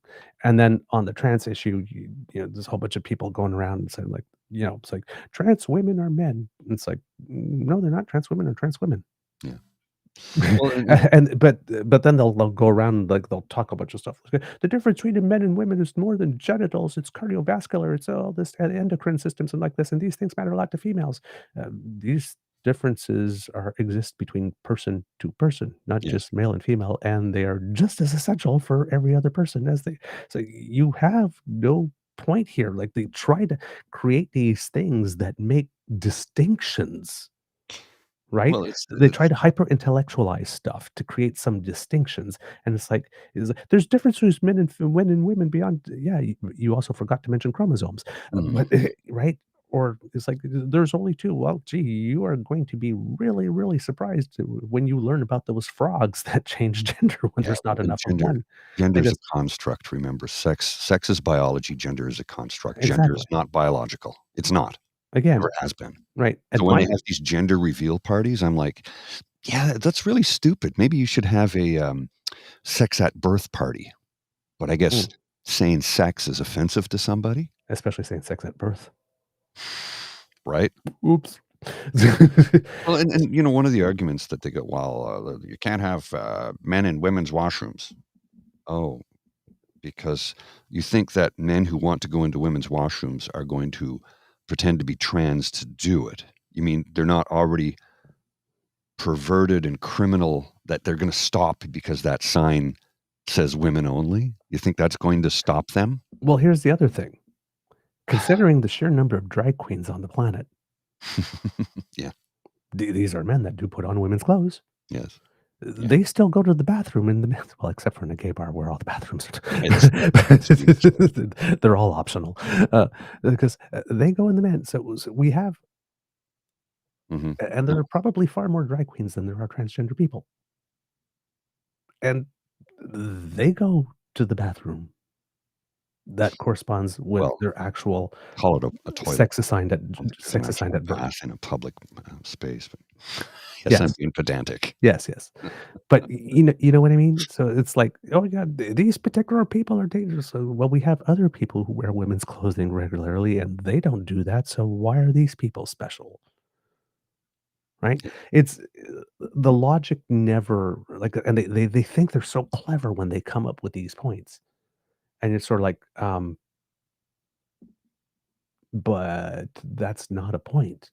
and then on the trans issue, there's a whole bunch of people going around and saying, like, it's like, "Trans women are men." And it's like, No, they're not. Trans women are trans women." Yeah. Well, and But then they'll go around, like, they'll talk a bunch of stuff. Like, "The difference between men and women is more than genitals, it's cardiovascular, it's all this and endocrine systems and like this, and these things matter a lot to females." These differences exist between person to person, not yes. just male and female, and they are just as essential for every other person as they so you have no point here. Like, they try to create these things that make distinctions. Right? Well, it's They try to hyper intellectualize stuff to create some distinctions, and there's difference between men and women beyond yeah, you also forgot to mention chromosomes, mm, but right? Or it's like, there's only 2. Well, gee, you are going to be really, really surprised when you learn about those frogs that change gender when yeah. there's Well, not and enough of one. gender I is a just construct. Remember, sex is biology. Gender is a construct. Gender is exactly. not biological. It's not. Again, Never has been. right, So at when they my have these gender reveal parties, I'm like, yeah, that's really stupid. Maybe you should have a sex at birth party. But I guess mm, saying sex is offensive to somebody, especially saying sex at birth. right? Oops. Well, and one of the arguments that they go, well, you can't have men in women's washrooms. Oh, because you think that men who want to go into women's washrooms are going to pretend to be trans to do it. You mean they're not already perverted and criminal that they're going to stop because that sign says women only? You think that's going to stop them? Well, here's the other thing. Considering the sheer number of drag queens on the planet, Yeah. these are men that do put on women's clothes. Yes. Yeah. They still go to the bathroom in the men's well, except for in a gay bar where all the bathrooms are they're all optional, because, they go in the men. So we have Hmm. and there are probably far more drag queens than there are transgender people. And they go to the bathroom that corresponds with Well, their actual call it a toilet. sex assigned at It's an actual birth. bath in a public space. But yes, I'm Yes. being pedantic. Yes, yes. But you know what I mean? So it's like, "Oh, yeah, these particular people are dangerous." So, well, we have other people who wear women's clothing regularly, and they don't do that, so why are these people special? right? It's the logic never like, and they think they're so clever when they come up with these points, and it's sort of like, but that's not a point.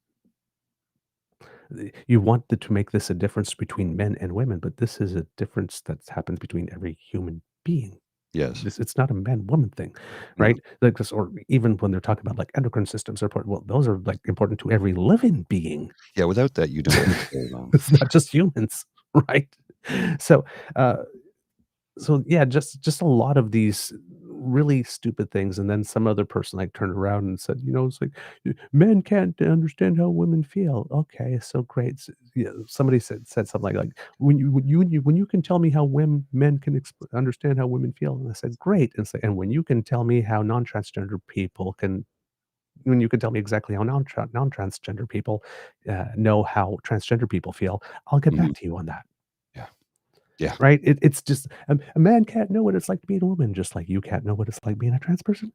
You want to make this a difference between men and women, but this is a difference that's happens between every human being. Yes. It's not a man-woman thing, No. right? Like this, or even when they're talking about like endocrine systems are important. Well, those are like important to every living being. Yeah, without that, you don't get along. It's not just humans, right? So, uh, so yeah, just a lot of these really stupid things, and then some other person like turned around and said, it's like men can't understand how women feel. Okay, so great. Yeah, somebody said something like when you can tell me how men can understand how women feel, and I said great, and when you can tell me how non-transgender people can. When you can tell me exactly how non-transgender people know how transgender people feel, I'll get Mhm. back to you on that. Yeah. Yeah. Right? It's just a man can't know what it's like to be a woman, just like you can't know what it's like being a trans person.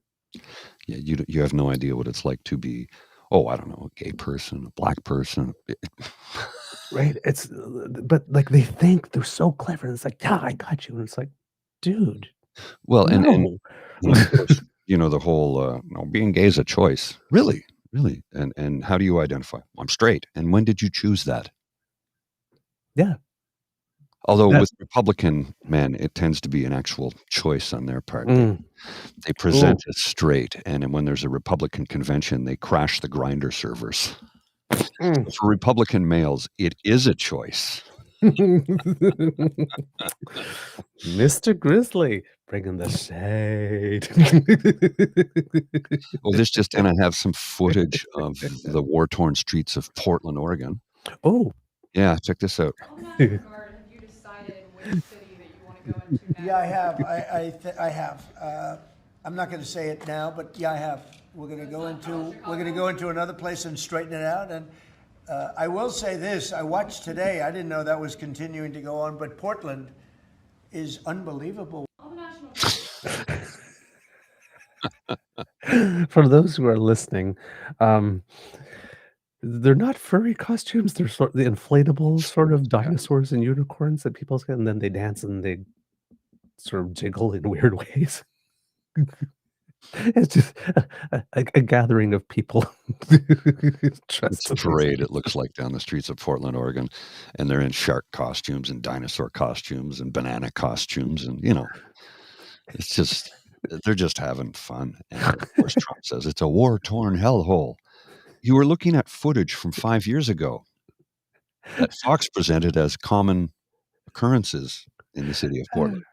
Yeah, you have no idea what it's like to be, I don't know, a gay person, a black person. Right? It's but, like, they think they're so clever, and it's like, "Yeah, I got you," and it's like, "Dude, Well, no." and of course, the whole, being gay is a choice. Really? Really? And how do you identify? I'm straight. And when did you choose that? Yeah. Although That with Republican men, it tends to be an actual choice on their part. mm, They ooh. present as straight, and then when there's a Republican convention, they crash the Grindr servers. Mm. So for Republican males, it is a choice. Mr. Grizzly, bringing the shade. Well, this just and I have some footage of the war-torn streets of Portland, Oregon. Oh. Yeah, check this out. On that regard, have you decided which city that you want to go into next? Yeah, I have. I have. I'm not going to say it now, but yeah, I have. We're going to go into another place and straighten it out. And I will say this: I watched today. I didn't know that was continuing to go on, but Portland is unbelievable. All the national For those who are listening, they're not furry costumes. They're sort the inflatable sort of dinosaurs and unicorns that people get, and then they dance and they sort of jiggle in weird ways. It's just a gathering of people It's dressed a in parade, it looks like, down the streets of Portland, Oregon, and they're in shark costumes and dinosaur costumes and banana costumes, and, it's just they're just having fun, and, of course, Trump says it's a war-torn hellhole. You were looking at footage from 5 years ago that Fox presented as common occurrences in the city of Portland.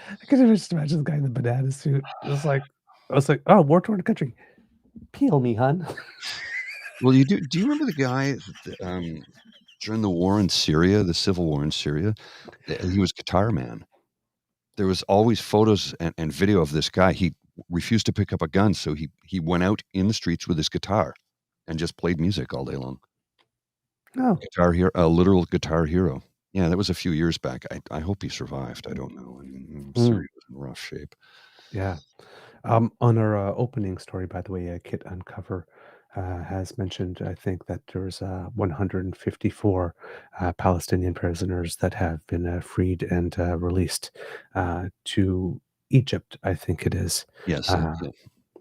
I can just imagine the guy in the banana suit. I was like, "Oh, war-torn country. Peel me, hun." Well, do you remember the guy that, during the war in Syria, the civil war in Syria? He was Guitar Man. There was always photos and video of this guy. He refused to pick up a gun, so he went out in the streets with his guitar and just played music all day long. Oh, A literal guitar hero. Yeah, that was a few years back. I hope he survived. I don't know. I mean, Syria was in rough shape. yeah. On our opening story, by the way, Kit Uncover has mentioned, I think, that there's 154 Palestinian prisoners that have been freed and released to Egypt, I think it is. Yes, yeah.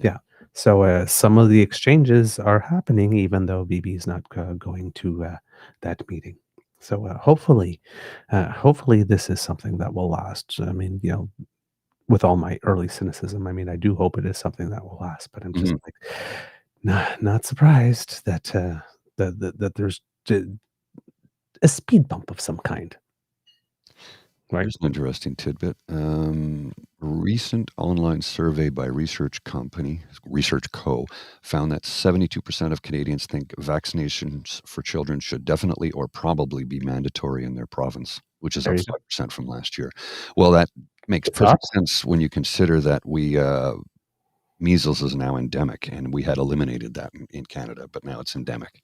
Yeah. So some of the exchanges are happening, even though Bibi is not going to that meeting. So hopefully this is something that will last. I mean, with all my early cynicism, I mean, I do hope it is something that will last. But I'm just Mhm. like not surprised that there's a speed bump of some kind. Right. Here's an interesting tidbit. Recent online survey by Research Co. found that 72% of Canadians think vaccinations for children should definitely or probably be mandatory in their province, which is There up you go. 5% from last year. Well, that makes It's up. perfect sense when you consider that measles is now endemic, and we had eliminated that in Canada, but now it's endemic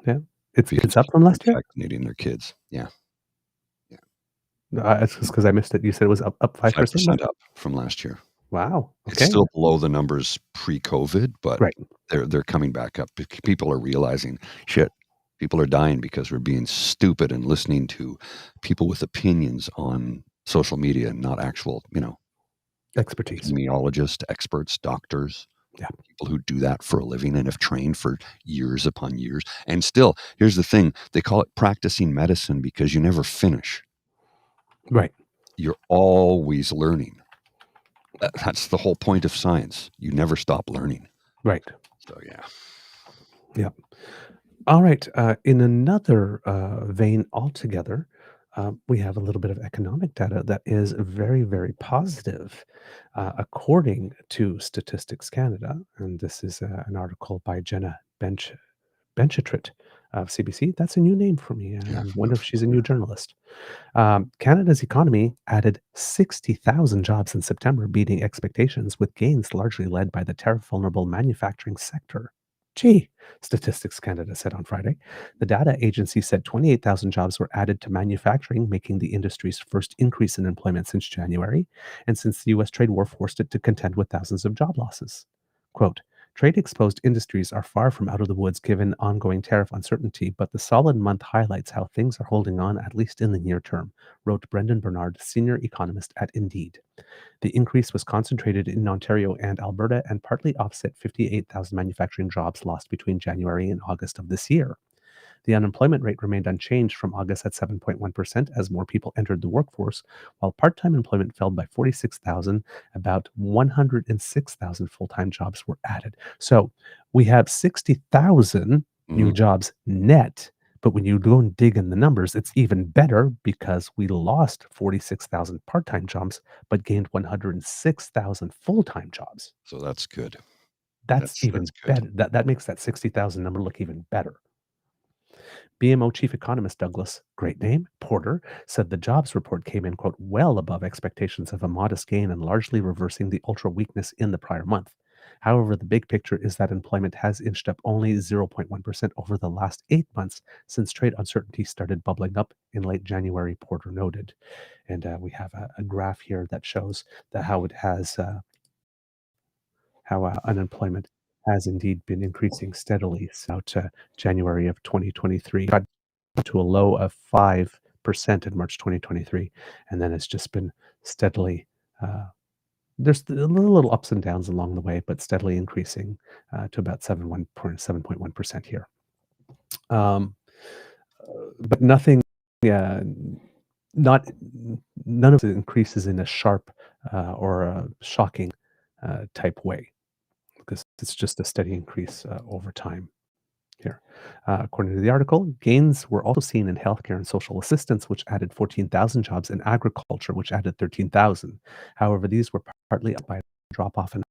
Yeah. It's because up from people last year. aren't vaccinating their kids. Yeah. It's just because I missed it. You said it was up 5%. 5% up from last year. Wow. It's Okay. still below the numbers pre-COVID, but Right. they're coming back up. People are realizing, shit, People are dying because we're being stupid and listening to people with opinions on social media and not actual, Expertise. epidemiologists, experts, doctors, Yeah. people who do that for a living and have trained for years upon years. And still, here's the thing, they call it practicing medicine because you never finish. Right. You're always learning. That's the whole point of science. You never stop learning. Right. So, yeah. Yeah. All right. In another vein altogether, we have a little bit of economic data that is very, very positive, according to Statistics Canada. And this is an article by Jenna Benchetrit of CBC. That's a new name for me. I wonder if she's a new journalist. Canada's economy added 60,000 jobs in September, beating expectations, with gains largely led by the tariff vulnerable manufacturing sector. Gee, Statistics Canada said on Friday. The data agency said 28,000 jobs were added to manufacturing, making the industry's first increase in employment since January, and since the U.S. trade war forced it to contend with thousands of job losses. Quote, trade exposed industries are far from out of the woods given ongoing tariff uncertainty, but the solid month highlights how things are holding on, at least in the near term, wrote Brendan Bernard, senior economist at Indeed. The increase was concentrated in Ontario and Alberta and partly offset 58,000 manufacturing jobs lost between January and August of this year. The unemployment rate remained unchanged from August at 7.1% as more people entered the workforce, while part-time employment fell by 46,000. About 106,000 full-time jobs were added. So we have 60,000 new jobs net, but when you go and dig in the numbers, it's even better because we lost 46,000 part-time jobs, but gained 106,000 full-time jobs. So that's good. That's That's even good. better. That makes that 60,000 number look even better. BMO chief economist Douglas, great name, Porter, said the jobs report came in, quote, well above expectations of a modest gain and largely reversing the ultra weakness in the prior month. However, the big picture is that employment has inched up only 0.1% over the last 8 months since trade uncertainty started bubbling up in late January, Porter noted. And we have a graph here that shows that how it has, how unemployment has indeed been increasing steadily out January of 2023. Got to a low of 5% in March 2023, and then it's just been steadily. There's a little ups and downs along the way, but steadily increasing to about 7.1% here. But nothing, not none of the increases in a sharp or a shocking type way, because it's just a steady increase over time. Here. According to the article, gains were also seen in healthcare and social assistance, which added 14,000 jobs, and agriculture, which added 13,000. However, these were partly up by a drop off in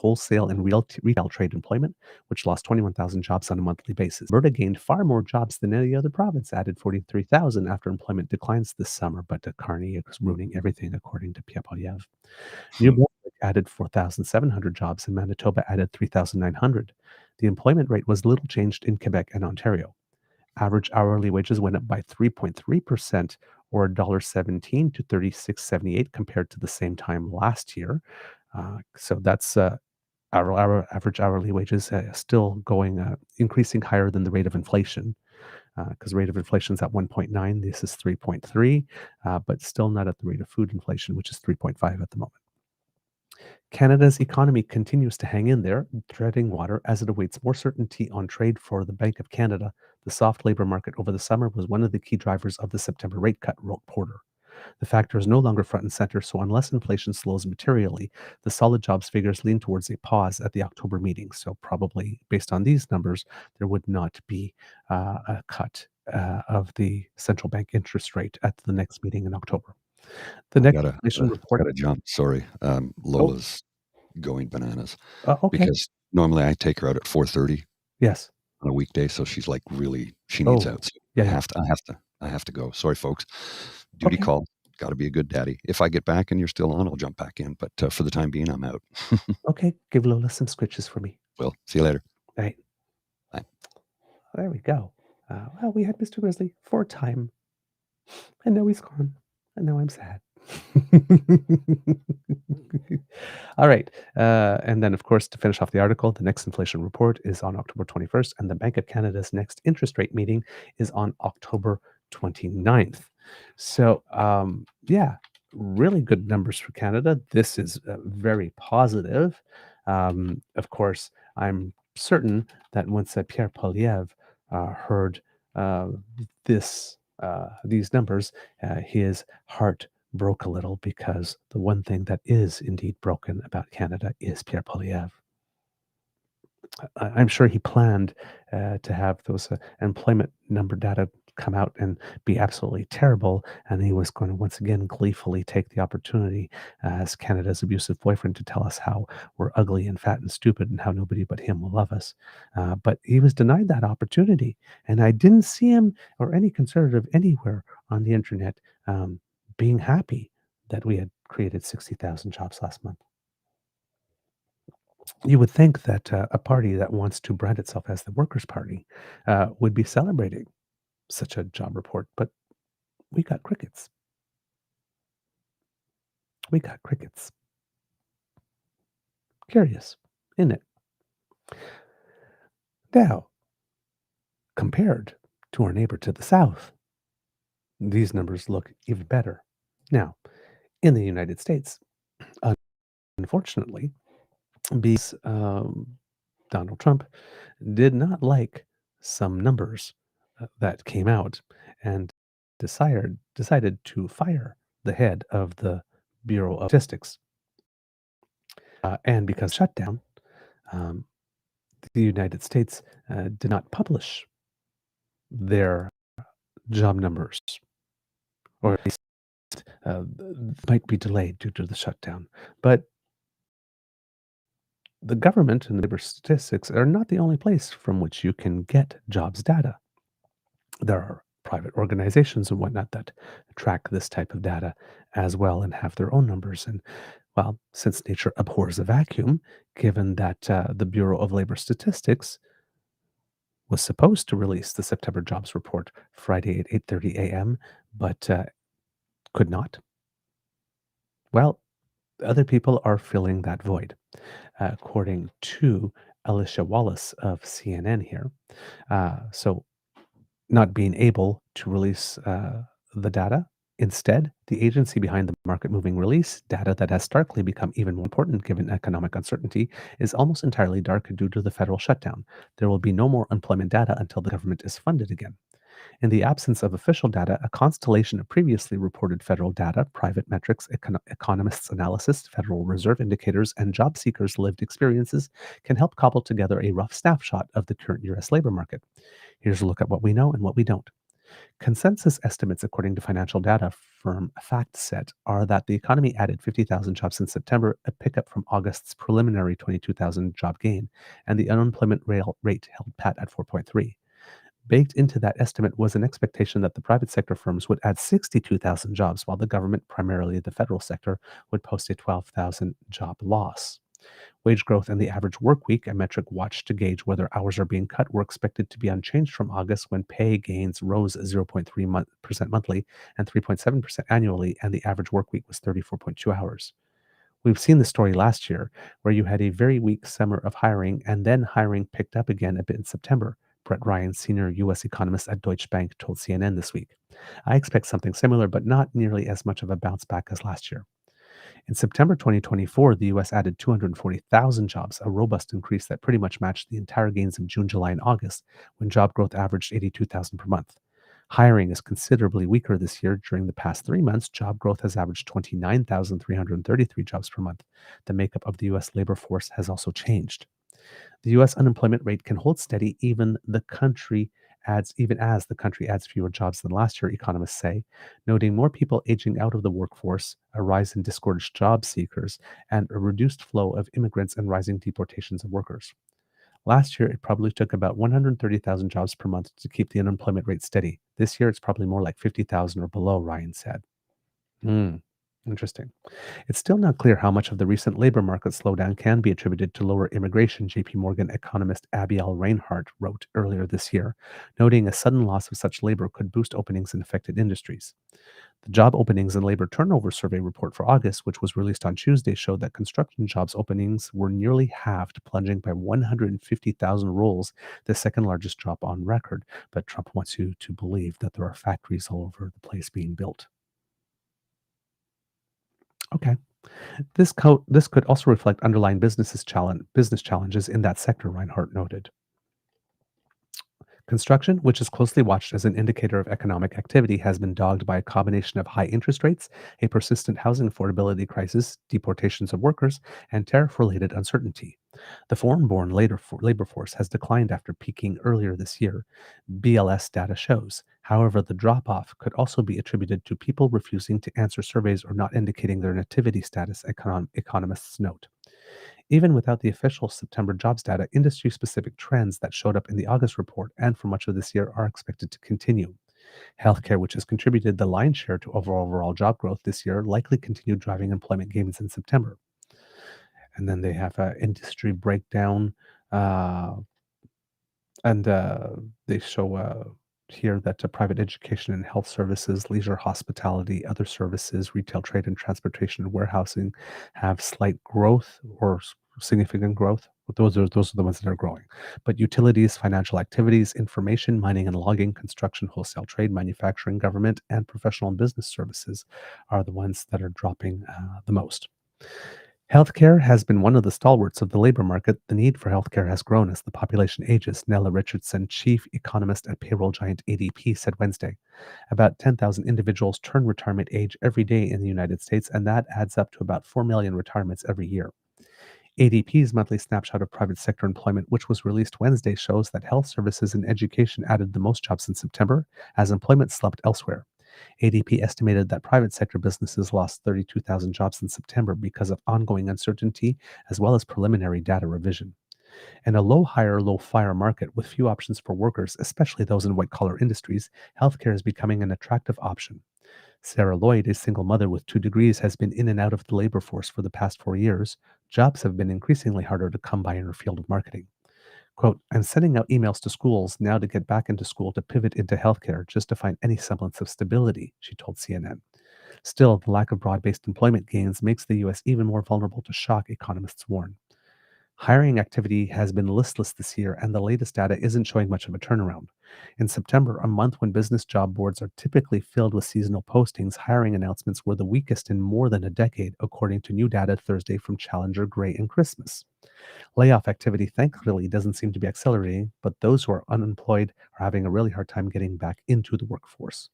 wholesale and retail trade employment, which lost 21,000 jobs on a monthly basis. Alberta gained far more jobs than any other province, added 43,000 after employment declines this summer, but Carney is ruining everything, according to Pierre Poilievre. New Brunswick added 4,700 jobs, and Manitoba added 3,900. The employment rate was little changed in Quebec and Ontario. Average hourly wages went up by 3.3%, or $1.17 to $36.78 compared to the same time last year. So that's our average hourly wages still going increasing higher than the rate of inflation, because rate of inflation is at 1.9. This is 3.3, but still not at the rate of food inflation, which is 3.5 at the moment. Canada's economy continues to hang in there, treading water as it awaits more certainty on trade for the Bank of Canada. The soft labor market over the summer was one of the key drivers of the September rate cut, wrote Porter. The factor is no longer front and center, so unless inflation slows materially, the solid jobs figures lean towards a pause at the October meeting. So probably based on these numbers, there would not be a cut of the central bank interest rate at the next meeting in October. The next inflation report. Got to jump. Sorry, Lola's going bananas Okay. because normally I take her out at 4:30 Yes. on a weekday, so she's like really she needs out. So Yeah. I have to go. Sorry, folks. Duty Okay. call. Got to be a good daddy. If I get back and you're still on, I'll jump back in. But for the time being, I'm out. Okay. Give Lola some scritches for me. Well, see you later. All right. Bye. There we go. Well, we had Mr. Grizzly for a time, and now he's gone, and now I'm sad. All right. And then, of course, to finish off the article, the next inflation report is on October 21st, and the Bank of Canada's next interest rate meeting is on October 29th. So, yeah, really good numbers for Canada. This is very positive. Of course, I'm certain that once Pierre Poilievre heard uh, these numbers, his heart broke a little because the one thing that is indeed broken about Canada is Pierre Poilievre. I'm sure he planned to have those employment number data come out and be absolutely terrible, and he was going to once again gleefully take the opportunity as Canada's abusive boyfriend to tell us how we're ugly and fat and stupid and how nobody but him will love us. But he was denied that opportunity, and I didn't see him or any conservative anywhere on the internet being happy that we had created 60,000 jobs last month. You would think that a party that wants to brand itself as the Workers' Party would be celebrating such a job report, but we got crickets. We got crickets. Curious, isn't it? Now, compared to our neighbor to the south, these numbers look even better. Now, in the United States, unfortunately, because Donald Trump did not like some numbers that came out and decided to fire the head of the Bureau of Statistics. And because shutdown, um, the United States did not publish their job numbers, or at least might be delayed due to the shutdown. But the government and the labor statistics are not the only place from which you can get jobs data. There are private organizations and whatnot that track this type of data as well and have their own numbers. And well, since nature abhors a vacuum, given that the Bureau of Labor Statistics was supposed to release the September jobs report Friday at 8:30 a.m., but could not. Well, other people are filling that void, according to Alicia Wallace of CNN here. So not being able to release the data. Instead, the agency behind the market moving release data that has starkly become even more important given economic uncertainty is almost entirely dark due to the federal shutdown. There will be no more employment data until the government is funded again. In the absence of official data, a constellation of previously reported federal data, private metrics, economists' analysis, Federal Reserve indicators, and job seekers' lived experiences can help cobble together a rough snapshot of the current U.S. labor market. Here's a look at what we know and what we don't. Consensus estimates, according to financial data firm FactSet, are that the economy added 50,000 jobs in September, a pickup from August's preliminary 22,000 job gain, and the unemployment rate held pat at 4.3. Baked into that estimate was an expectation that the private sector firms would add 62,000 jobs, while the government, primarily the federal sector, would post a 12,000 job loss. Wage growth and the average work week, a metric watched to gauge whether hours are being cut, were expected to be unchanged from August when pay gains rose 0.3% monthly and 3.7% annually, and the average work week was 34.2 hours. We've seen the story last year where you had a very weak summer of hiring and then hiring picked up again a bit in September. Brett Ryan, senior U.S. economist at Deutsche Bank, told CNN this week. I expect something similar, but not nearly as much of a bounce back as last year. In September 2024, the U.S. added 240,000 jobs, a robust increase that pretty much matched the entire gains of June, July, and August, when job growth averaged 82,000 per month. Hiring is considerably weaker this year. During the past 3 months, job growth has averaged 29,333 jobs per month. The makeup of the U.S. labor force has also changed. The U.S. unemployment rate can hold steady even as the country adds fewer jobs than last year, economists say, noting more people aging out of the workforce, a rise in discouraged job seekers, and a reduced flow of immigrants and rising deportations of workers. Last year, it probably took about 130,000 jobs per month to keep the unemployment rate steady. This year, it's probably more like 50,000 or below, Ryan said. Interesting. It's still not clear how much of the recent labor market slowdown can be attributed to lower immigration, JP Morgan economist Abiel Reinhart wrote earlier this year, noting a sudden loss of such labor could boost openings in affected industries. The Job Openings and Labor Turnover Survey report for August, which was released on Tuesday, showed that construction jobs openings were nearly halved, plunging by 150,000 roles, the second largest drop on record. But Trump wants you to believe that there are factories all over the place being built. Okay. This could also reflect underlying business challenges in that sector, Reinhardt noted. Construction, which is closely watched as an indicator of economic activity, has been dogged by a combination of high interest rates, a persistent housing affordability crisis, deportations of workers, and tariff related uncertainty. The foreign born labor force has declined after peaking earlier this year, BLS data shows. However, the drop off could also be attributed to people refusing to answer surveys or not indicating their nativity status, economists note. Even without the official September jobs data, industry specific trends that showed up in the August report and for much of this year are expected to continue. Healthcare, which has contributed the lion's share to overall job growth this year, likely continued driving employment gains in September. And then they have an industry breakdown, uh, and they show here that private education and health services, leisure, hospitality, other services, retail, trade, and transportation and warehousing have slight growth or significant growth. But those are the ones that are growing. But utilities, financial activities, information, mining and logging, construction, wholesale trade, manufacturing, government, and professional and business services are the ones that are dropping the most. Healthcare has been one of the stalwarts of the labor market. The need for healthcare has grown as the population ages, Nella Richardson, chief economist at payroll giant ADP, said Wednesday. About 10,000 individuals turn retirement age every day in the United States, and that adds up to about 4 million retirements every year. ADP's monthly snapshot of private sector employment, which was released Wednesday, shows that health services and education added the most jobs in September, as employment slumped elsewhere. ADP estimated that private sector businesses lost 32,000 jobs in September because of ongoing uncertainty as well as preliminary data revision. In a low hire, low fire market with few options for workers, especially those in white collar industries, healthcare is becoming an attractive option. Sarah Lloyd, a single mother with 2 degrees, has been in and out of the labor force for the past 4 years. Jobs have been increasingly harder to come by in her field of marketing. Quote, I'm sending out emails to schools now to get back into school to pivot into healthcare just to find any semblance of stability, she told CNN. Still, the lack of broad based employment gains makes the U.S. even more vulnerable to shock, economists warn. Hiring activity has been listless this year, and the latest data isn't showing much of a turnaround. In September, a month when business job boards are typically filled with seasonal postings, hiring announcements were the weakest in more than a decade, according to new data Thursday from Challenger, Gray, and Christmas. Layoff activity, thankfully, doesn't seem to be accelerating, but those who are unemployed are having a really hard time getting back into the workforce.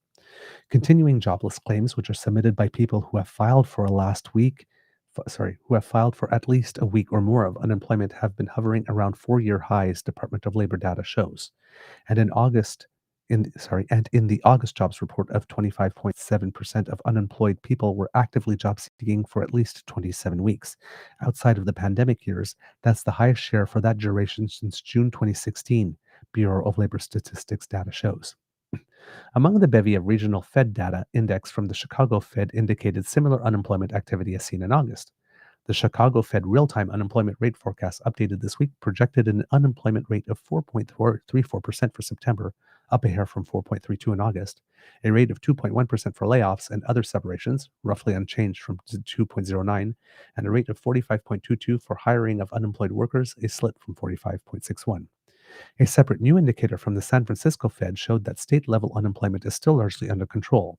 Continuing jobless claims, which are submitted by people who have filed for who have filed for at least a week or more of unemployment, have been hovering around 4-year highs, Department of Labor data shows. And in the August jobs report of 25.7% of unemployed people were actively job seeking for at least 27 weeks. Outside of the pandemic years, that's the highest share for that duration since June 2016, Bureau of Labor Statistics data shows. Among the bevy of regional Fed data, index from the Chicago Fed indicated similar unemployment activity as seen in August. The Chicago Fed real-time unemployment rate forecast updated this week projected an unemployment rate of 4.34% for September, up a hair from 4.32 in August, a rate of 2.1% for layoffs and other separations, roughly unchanged from 2.09, and a rate of 45.22 for hiring of unemployed workers, a slip from 45.61. A separate new indicator from the San Francisco Fed showed that state-level unemployment is still largely under control.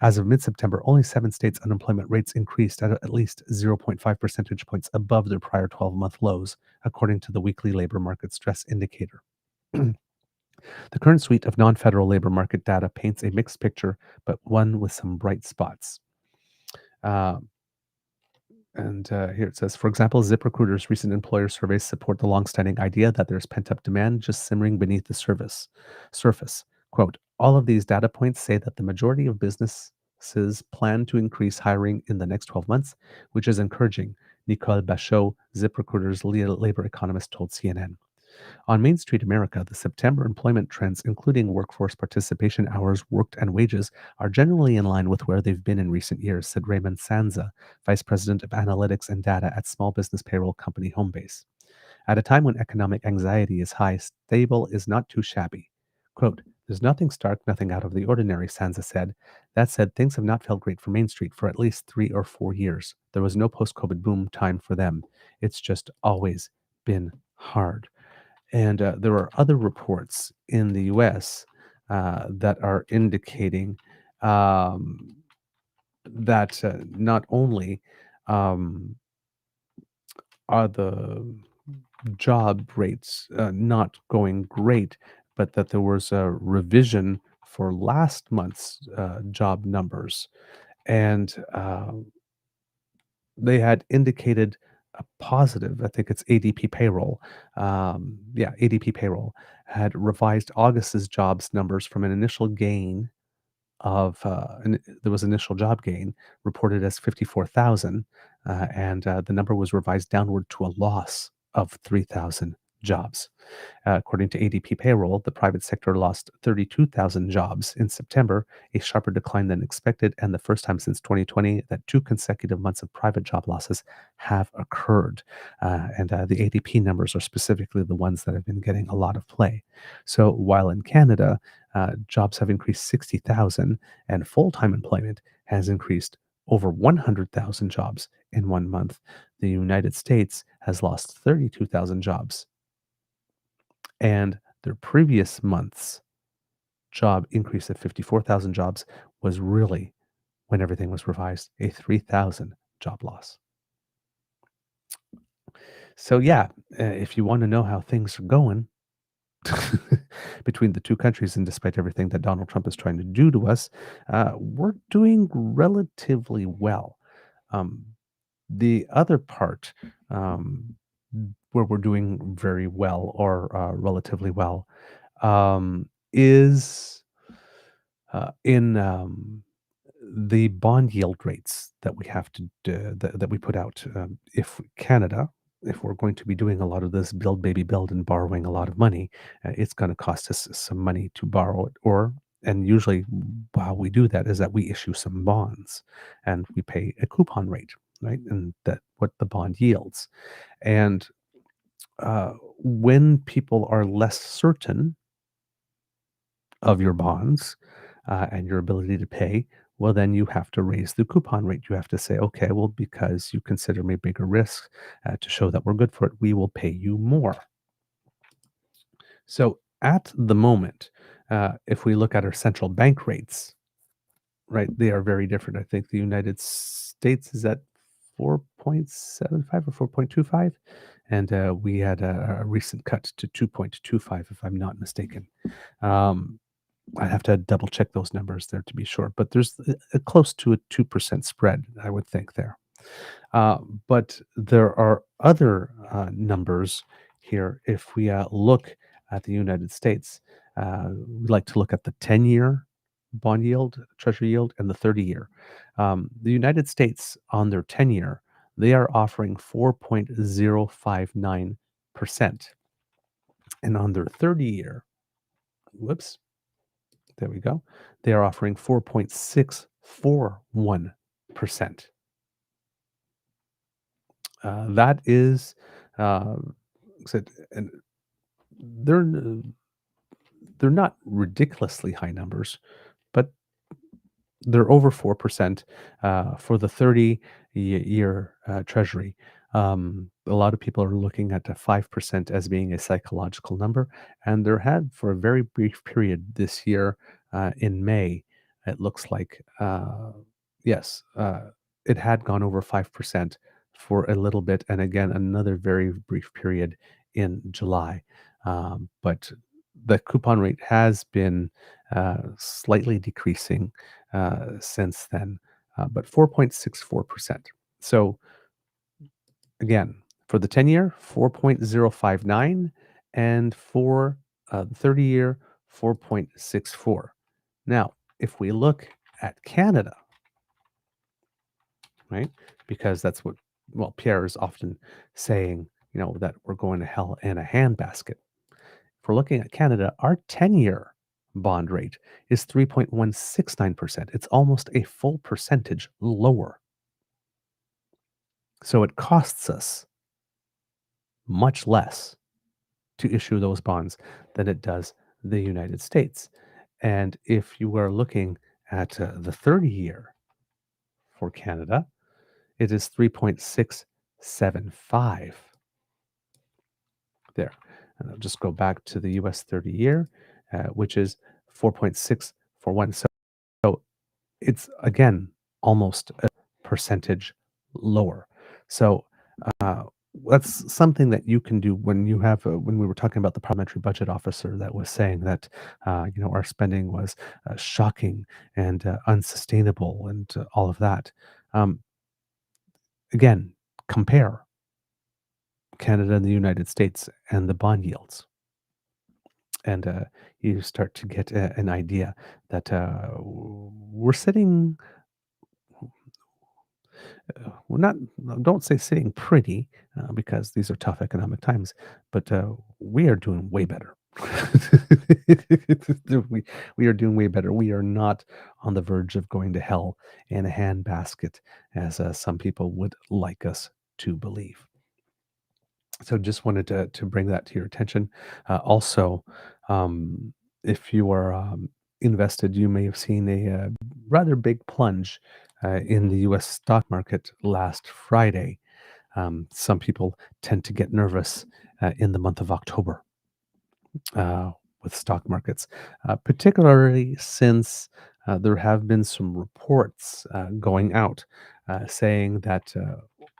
As of mid-September, only 7 states' unemployment rates increased at least 0.5 percentage points above their prior 12-month lows, according to the weekly labor market stress indicator. The current suite of non-federal labor market data paints a mixed picture, but one with some bright spots. Here it says, for example, ZipRecruiter's recent employer surveys support the longstanding idea that there's pent-up demand just simmering beneath the surface. Quote, all of these data points say that the majority of businesses plan to increase hiring in the next 12 months, which is encouraging, Nicole Bachot, ZipRecruiter's labor economist, told CNN. On Main Street America, the September employment trends, including workforce participation hours worked and wages, are generally in line with where they've been in recent years, said Raymond Sanza, Vice President of Analytics and Data at small business payroll company Homebase. At a time when economic anxiety is high, stable is not too shabby. Quote, "There's nothing stark, nothing out of the ordinary," Sansa said. That said, things have not felt great for Main Street for at least 3 or 4 years. There was no post COVID boom time for them. It's just always been hard. And there are other reports in the US that are indicating um, that not only um, are the job rates not going great, but that there was a revision for last month's job numbers. And they had indicated a positive, I think it's ADP payroll. Yeah, ADP payroll had revised August's jobs numbers from an initial gain of there was initial job gain reported as 54,000, and the number was revised downward to a loss of 3,000 jobs. According to ADP payroll, the private sector lost 32,000 jobs in September, a sharper decline than expected, and the first time since 2020 that 2 consecutive months of private job losses have occurred. And the ADP numbers are specifically the ones that have been getting a lot of play. So while in Canada, jobs have increased 60,000 and full-time employment has increased over 100,000 jobs in 1 month, the United States has lost 32,000 jobs. And their previous month's job increase of 54,000 jobs was really, when everything was revised, a 3,000 job loss. So, yeah, if you want to know how things are going between the two countries, and despite everything that Donald Trump is trying to do to us, we're doing relatively well. Um, the other part where we're doing very well or relatively well is in the bond yield rates that we have to that we put out. If Canada, if we're going to be doing a lot of this build baby build and borrowing a lot of money, it's going to cost us some money to borrow it. Or and usually how we do that is that we issue some bonds and we pay a coupon rate, right? And that what the bond yields. And when people are less certain of your bonds and your ability to pay, well, then you have to raise the coupon rate. You have to say, okay, well, because you consider me bigger risk to show that we're good for it, we will pay you more. So at the moment, if we look at our central bank rates, right, they are very different. I think the United States is at 4.75 or 4.25, and we had a recent cut to 2.25, if I'm not mistaken. I'd have to double check those numbers there to be sure, but there's close to a 2% spread, I would think there. But there are other numbers here. If we look at the United States, we like to look at the 10-year bond yield, treasury yield, and the 30-year. The United States on their 10-year, they are offering 4.059%. And on their 30-year, whoops, there we go. They are offering 4.641%. That is, and they're not ridiculously high numbers, but they're over 4% for the 30-year Treasury. A lot of people are looking at 5% as being a psychological number, and there had, for a very brief period this year in May, it looks like, yes, it had gone over 5% for a little bit, and again, another very brief period in July. But the coupon rate has been slightly decreasing since then, but 4.64%. So again, for the 10-year, 4.059, and for the 30-year, 4.64. Now, if we look at Canada, right, because that's what, well, Pierre is often saying that we're going to hell in a handbasket. If we're looking at Canada, our 10-year bond rate is 3.169%. It's almost a full percentage lower. So it costs us much less to issue those bonds than it does the United States. And if you are looking at the 30-year for Canada, it is 3.675 there. And I'll just go back to the US 30-year, which is 4.641. So it's, again, almost a percentage lower. So that's something that you can do when you have, when we were talking about the parliamentary budget officer that was saying that, our spending was shocking and unsustainable and all of that. Um, Again, compare Canada and the United States and the bond yields. And you start to get an idea that we're sitting, we're not, don't say sitting pretty, because these are tough economic times, but we are doing way better. we are doing way better. We are not on the verge of going to hell in a handbasket, as some people would like us to believe. So just wanted to bring that to your attention. Also, if you are invested, you may have seen a rather big plunge in the U.S. stock market last Friday. Some people tend to get nervous in the month of October with stock markets, particularly since there have been some reports going out saying that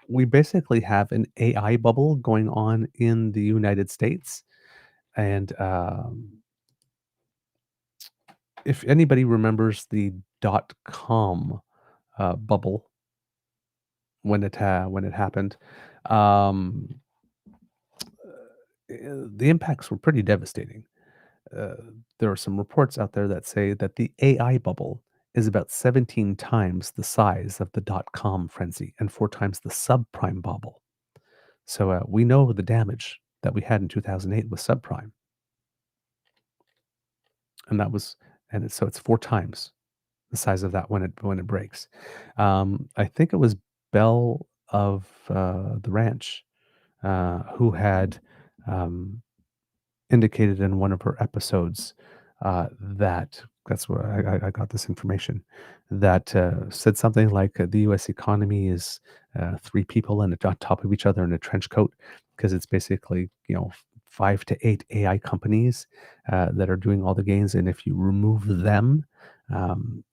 we basically have an AI bubble going on in the United States. And if anybody remembers the .com bubble when it happened, um, the impacts were pretty devastating. Uh, there are some reports out there that say that the AI bubble is about 17 times the size of the .com frenzy and 4 times the subprime bubble. So we know the damage that we had in 2008 with subprime, and that was, so it's 4 times the size of that when it breaks. I think it was Belle of the Ranch who had um, indicated in one of her episodes that that's where I got this information, that said something like the U.S. economy is 3 people on top of each other in a trench coat, because it's basically 5 to 8 AI companies that are doing all the gains, and if you remove them, um,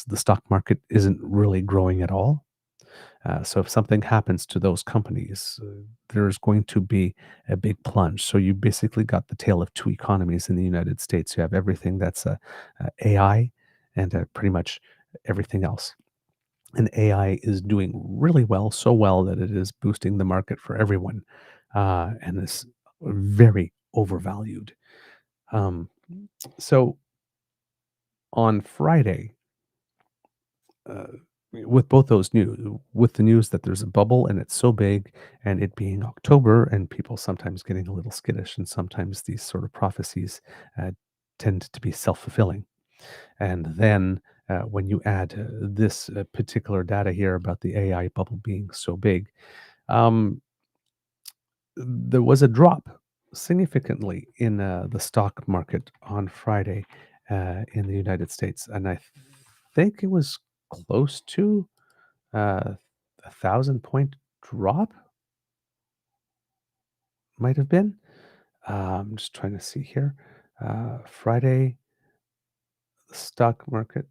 the stock market isn't really growing at all. So if something happens to those companies, there's going to be a big plunge. So you basically got the tale of two economies in the United States. You have everything that's AI and pretty much everything else. And AI is doing really well, so well that it is boosting the market for everyone, and is very overvalued. Um, so on Friday, uh, with both those news, with the news that there's a bubble and it's so big, and it being October, and people sometimes getting a little skittish, and sometimes these sort of prophecies uh, tend to be self-fulfilling. And then when you add this particular data here about the AI bubble being so big, um, there was a drop significantly in the stock market on Friday in the United States, and I think it was close to 1,000 point drop, might have been. I'm just trying to see here. Friday, the stock market.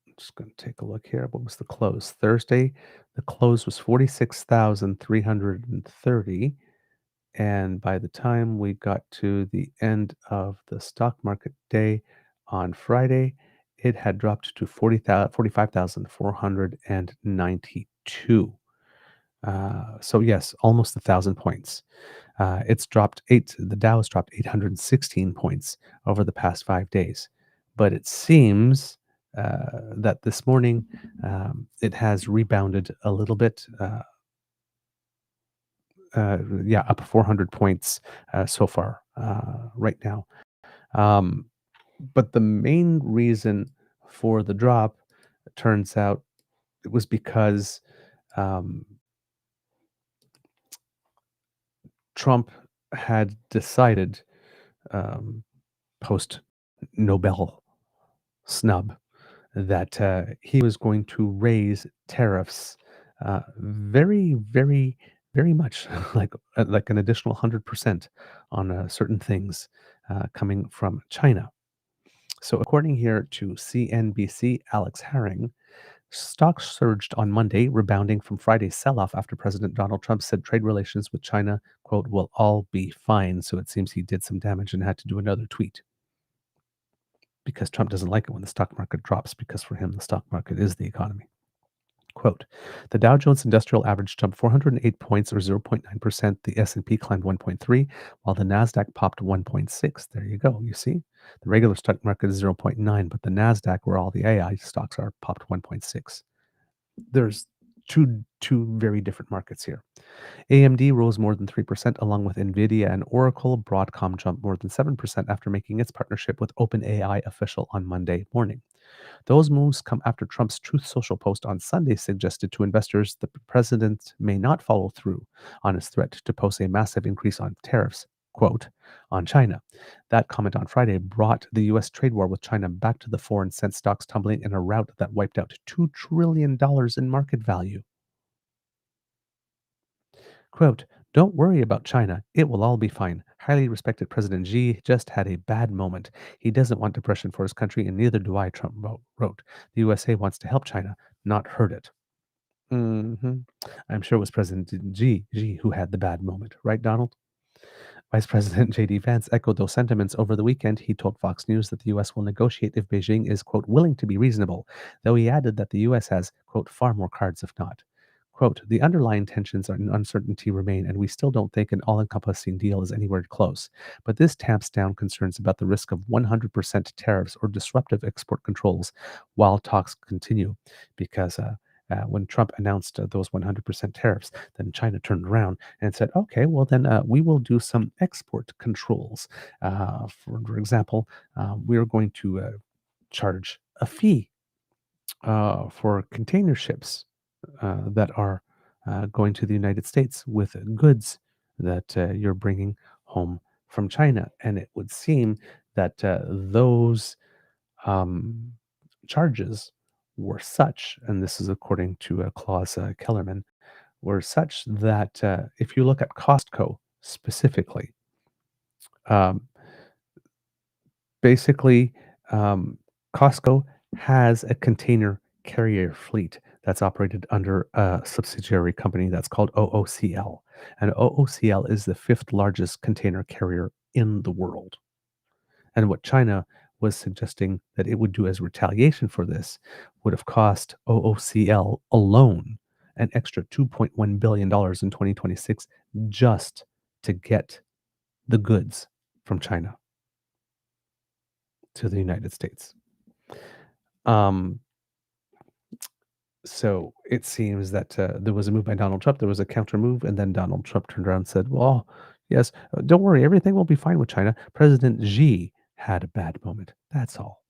I'm just going to take a look here. What was the close? Thursday, the close was 46,330. And by the time we got to the end of the stock market day on Friday, it had dropped to 45,492. So yes, almost 1,000 points. The Dow has dropped 816 points over the past 5 days. But it seems that this morning it has rebounded a little bit. up 400 points so far right now. But the main reason for the drop, it turns out, it was because um, Trump had decided, post Nobel snub, that he was going to raise tariffs very, very, very much, like an additional 100% on certain things coming from China. So, according here to CNBC, Alex Herring, stocks surged on Monday, rebounding from Friday's sell-off after President Donald Trump said trade relations with China, quote, will all be fine. So it seems he did some damage and had to do another tweet, because Trump doesn't like it when the stock market drops, because for him, the stock market is the economy. Quote, the Dow Jones Industrial Average jumped 408 points or 0.9%. The S&P climbed 1.3, while the NASDAQ popped 1.6. There you go. You see, the regular stock market is 0.9, but the NASDAQ, where all the AI stocks are, popped 1.6. There's two very different markets here. AMD rose more than 3%, along with Nvidia and Oracle. Broadcom jumped more than 7% after making its partnership with OpenAI official on Monday morning. Those moves come after Trump's Truth Social post on Sunday suggested to investors the president may not follow through on his threat to post a massive increase on tariffs, quote, on China. That comment on Friday brought the U.S. trade war with China back to the fore and sent stocks tumbling in a rout that wiped out $2 trillion in market value. Quote, don't worry about China. It will all be fine. Highly respected President Xi just had a bad moment. He doesn't want depression for his country, and neither do I, Trump wrote. The USA wants to help China, not hurt it. I'm sure it was President Xi who had the bad moment, right, Donald? Vice President J.D. Vance echoed those sentiments over the weekend. He told Fox News that the U.S. will negotiate if Beijing is, quote, willing to be reasonable, though he added that the U.S. has, quote, far more cards if not. Quote, the underlying tensions and uncertainty remain, and we still don't think an all-encompassing deal is anywhere close. But this tamps down concerns about the risk of 100% tariffs or disruptive export controls while talks continue. Because when Trump announced those 100% tariffs, then China turned around and said, okay, well, then we will do some export controls. For example, we're going to charge a fee for container ships that are going to the United States with goods that you're bringing home from China. And it would seem that those charges were such, and this is according to Klaus Kellerman, were such that if you look at Costco specifically, um, basically, Costco has a container carrier fleet that's operated under a subsidiary company that's called OOCL. And OOCL is the fifth largest container carrier in the world. And what China was suggesting that it would do as retaliation for this would have cost OOCL alone an extra $2.1 billion in 2026 just to get the goods from China to the United States. So it seems that there was a move by Donald Trump, there was a counter move, and then Donald Trump turned around and said, well, yes, don't worry, everything will be fine with China. President Xi had a bad moment. That's all.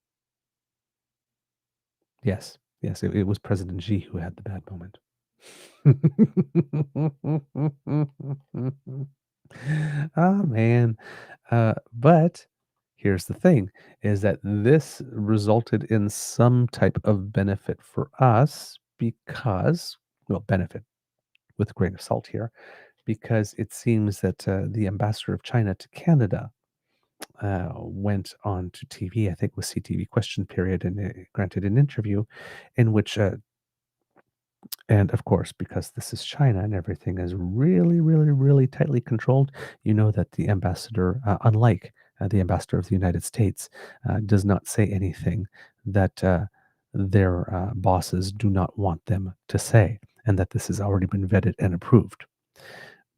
Yes, it was President Xi who had the bad moment. Oh, man. But here's the thing, is that this resulted in some type of benefit for us because, well, benefit with a grain of salt here, because it seems that the ambassador of China to Canada went on to TV, I think it was CTV Question Period, and granted an interview in which and of course, because this is China and everything is really, really, really tightly controlled, you know that the ambassador, unlike the ambassador of the United States, does not say anything that their bosses do not want them to say, and that this has already been vetted and approved.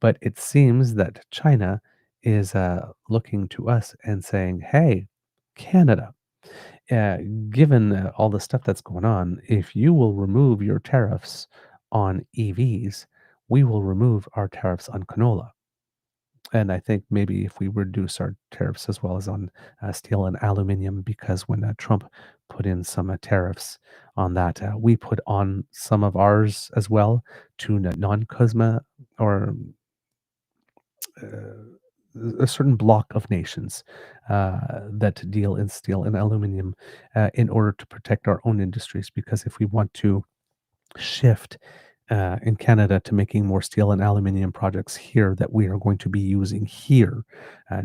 But it seems that China is looking to us and saying, hey, Canada, uh, given all the stuff that's going on, if you will remove your tariffs on EVs, we will remove our tariffs on canola. And I think maybe if we reduce our tariffs as well as on steel and aluminium, because when Trump put in some tariffs on that, we put on some of ours as well to non-CUSMA or a certain block of nations that deal in steel and aluminium in order to protect our own industries. Because if we want to shift in Canada to making more steel and aluminium projects here that we are going to be using here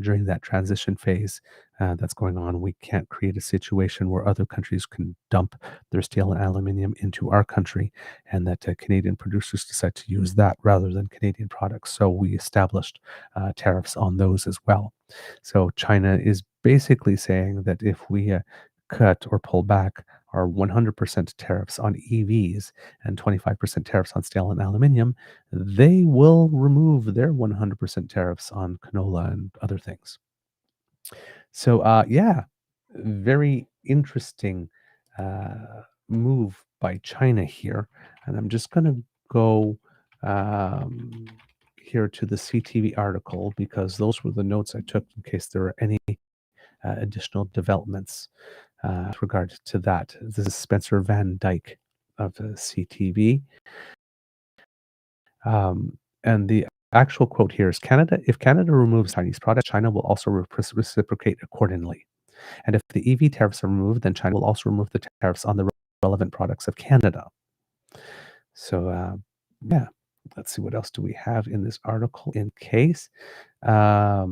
during that transition phase that's going on. We can't create a situation where other countries can dump their steel and aluminium into our country and that Canadian producers decide to use that rather than Canadian products. So we established tariffs on those as well. So China is basically saying that if we cut or pull back our 100% tariffs on EVs and 25% tariffs on steel and aluminium, they will remove their 100% tariffs on canola and other things. So, yeah, very interesting move by China here. And I'm just going to go here to the CTV article because those were the notes I took in case there were any additional developments with regard to that. This is Spencer Van Dyke of CTV. And the actual quote here is Canada, if Canada removes Chinese products, China will also reciprocate accordingly. And if the EV tariffs are removed, then China will also remove the tariffs on the relevant products of Canada. So, yeah, let's see what else do we have in this article in case. Let's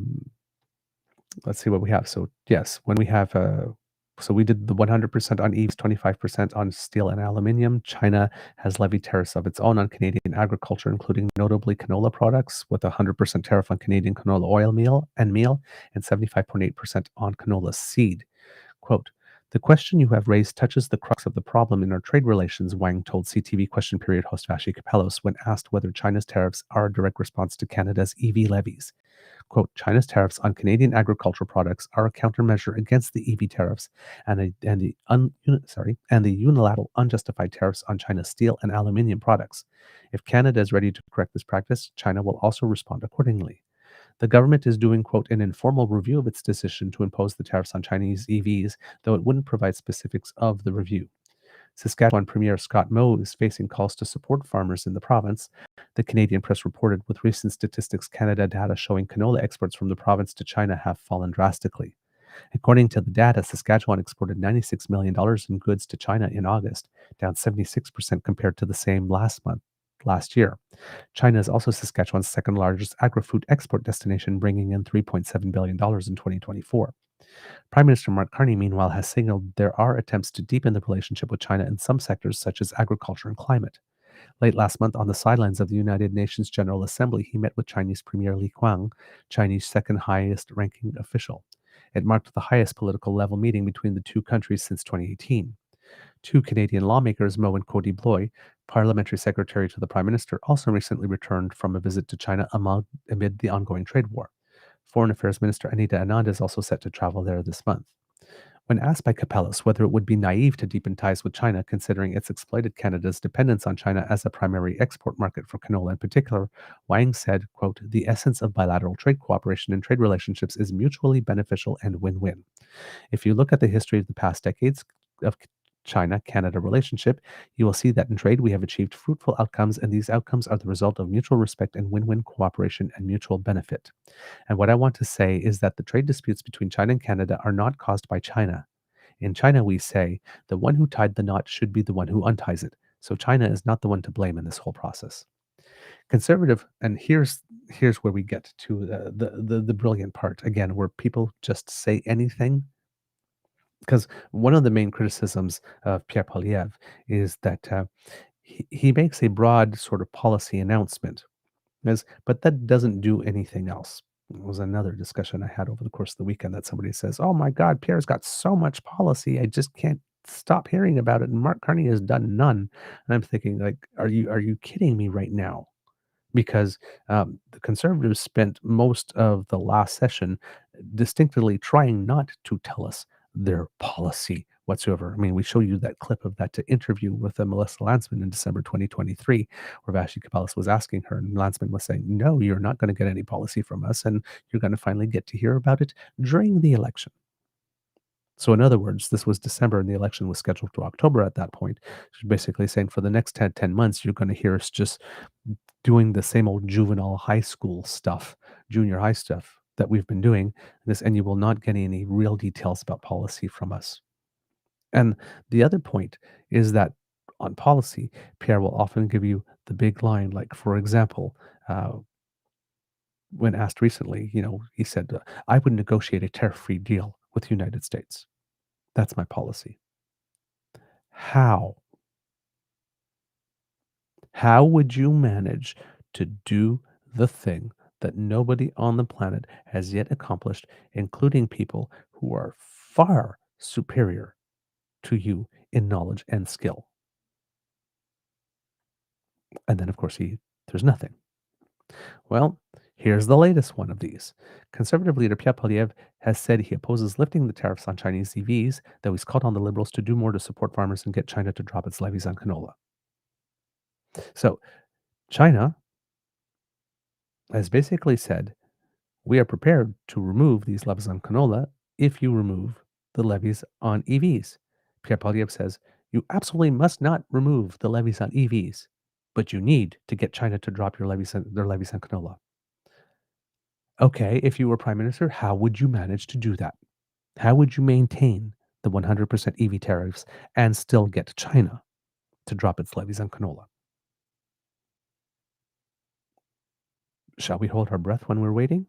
see what we have. So, yes, when we have so we did the 100% on EVs, 25% on steel and aluminium. China has levied tariffs of its own on Canadian agriculture, including notably canola products, with a 100% tariff on Canadian canola oil meal, and 75.8% on canola seed. Quote, the question you have raised touches the crux of the problem in our trade relations, Wang told CTV Question Period host Vashi Kapelos when asked whether China's tariffs are a direct response to Canada's EV levies. Quote, China's tariffs on Canadian agricultural products are a countermeasure against the EV tariffs and the unilateral unjustified tariffs on China's steel and aluminium products. If Canada is ready to correct this practice, China will also respond accordingly. The government is doing, quote, an informal review of its decision to impose the tariffs on Chinese EVs, though it wouldn't provide specifics of the review. Saskatchewan Premier Scott Moe is facing calls to support farmers in the province. The Canadian press reported with recent Statistics Canada data showing canola exports from the province to China have fallen drastically. According to the data, Saskatchewan exported $96 million in goods to China in August, down 76% compared to the same last year. China is also Saskatchewan's second largest agri-food export destination, bringing in $3.7 billion in 2024. Prime Minister Mark Carney, meanwhile, has signaled there are attempts to deepen the relationship with China in some sectors such as agriculture and climate. Late last month, on the sidelines of the United Nations General Assembly, he met with Chinese Premier Li Qiang, Chinese second highest ranking official. It marked the highest political level meeting between the two countries since 2018. Two Canadian lawmakers, Mo and Cody Bloy, parliamentary secretary to the Prime Minister, also recently returned from a visit to China amid the ongoing trade war. Foreign Affairs Minister Anita Anand is also set to travel there this month. When asked by Kapelos whether it would be naive to deepen ties with China, considering it's exploited Canada's dependence on China as a primary export market for canola in particular, Wang said, quote, the essence of bilateral trade cooperation and trade relationships is mutually beneficial and win-win. If you look at the history of the past decades of China-Canada relationship, you will see that in trade we have achieved fruitful outcomes, and these outcomes are the result of mutual respect and win-win cooperation and mutual benefit. And what I want to say is that the trade disputes between China and Canada are not caused by China. In China, we say the one who tied the knot should be the one who unties it. So China is not the one to blame in this whole process. Conservative, and here's where we get to the brilliant part again, where people just say anything. Because one of the main criticisms of Pierre Poilievre is that he makes a broad sort of policy announcement, but that doesn't do anything else. It was another discussion I had over the course of the weekend that somebody says, "Oh my God, Pierre's got so much policy, I just can't stop hearing about it, and Mark Carney has done none." And I'm thinking, like, are you kidding me right now? Because the Conservatives spent most of the last session distinctly trying not to tell us their policy whatsoever. I mean, we show you that clip of that interview with Melissa Landsman in December 2023, where Vashi Kapalis was asking her, and Landsman was saying, no, you're not going to get any policy from us, and you're going to finally get to hear about it during the election. So in other words, this was December and the election was scheduled to October at that point. She's basically saying for the next 10 months, you're going to hear us just doing the same old juvenile high school stuff, junior high stuff that we've been doing, and you will not get any real details about policy from us. And the other point is that on policy, Pierre will often give you the big line, like, for example, when asked recently, he said, I would negotiate a tariff-free deal with the United States. That's my policy. How? How would you manage to do the thing that nobody on the planet has yet accomplished, including people who are far superior to you in knowledge and skill? And then, of course, there's nothing. Well, here's the latest one of these. Conservative leader Pierre Poilievre has said he opposes lifting the tariffs on Chinese EVs, though he's called on the Liberals to do more to support farmers and get China to drop its levies on canola. So China has basically said, we are prepared to remove these levies on canola if you remove the levies on EVs. Pierre Poilievre says, you absolutely must not remove the levies on EVs, but you need to get China to drop their levies on canola. Okay, if you were prime minister, how would you manage to do that? How would you maintain the 100% EV tariffs and still get China to drop its levies on canola? Shall we hold our breath when we're waiting?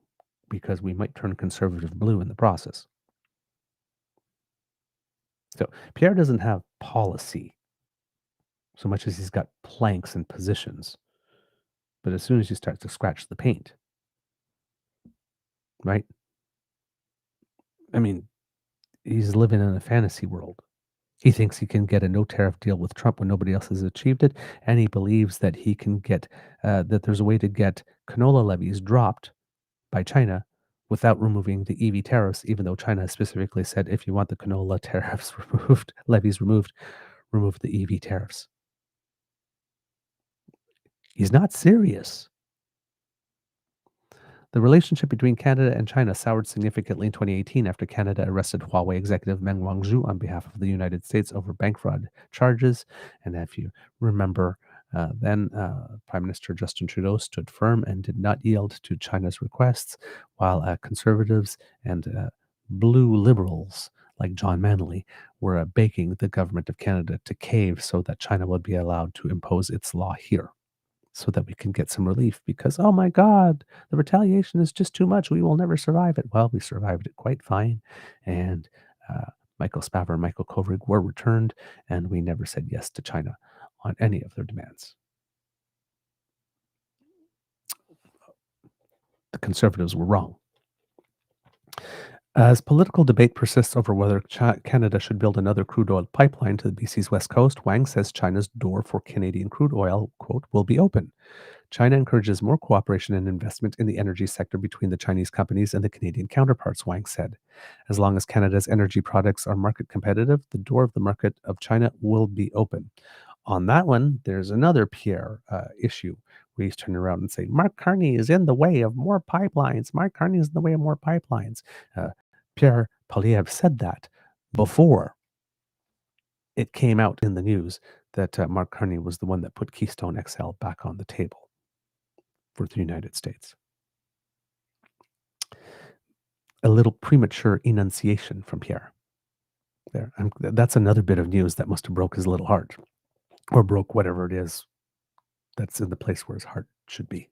Because we might turn conservative blue in the process. So Pierre doesn't have policy so much as he's got planks and positions. But as soon as you start to scratch the paint, right? I mean, he's living in a fantasy world. He thinks he can get a no tariff deal with Trump when nobody else has achieved it, and he believes that he can get that there's a way to get canola levies dropped by China without removing the EV tariffs, even though China has specifically said if you want the canola tariffs removed, levies removed, remove the EV tariffs. He's not serious. The relationship between Canada and China soured significantly in 2018 after Canada arrested Huawei executive Meng Wanzhou on behalf of the United States over bank fraud charges. And if you remember, then Prime Minister Justin Trudeau stood firm and did not yield to China's requests, while conservatives and blue liberals like John Manley were begging the government of Canada to cave so that China would be allowed to impose its law here, so that we can get some relief, because, oh my God, the retaliation is just too much. We will never survive it. Well, we survived it quite fine. And Michael Spavor and Michael Kovrig were returned, and we never said yes to China on any of their demands. The conservatives were wrong. As political debate persists over whether Canada should build another crude oil pipeline to the BC's west coast, Wang says China's door for Canadian crude oil, quote, will be open. China encourages more cooperation and investment in the energy sector between the Chinese companies and the Canadian counterparts, Wang said. As long as Canada's energy products are market competitive, the door of the market of China will be open. On that one, there's another Pierre issue. We turn around and say, Mark Carney is in the way of more pipelines. Mark Carney is in the way of more pipelines. Pierre Poilievre said that before it came out in the news that Mark Carney was the one that put Keystone XL back on the table for the United States. A little premature enunciation from Pierre. There, that's another bit of news that must have broke his little heart, or broke whatever it is that's in the place where his heart should be.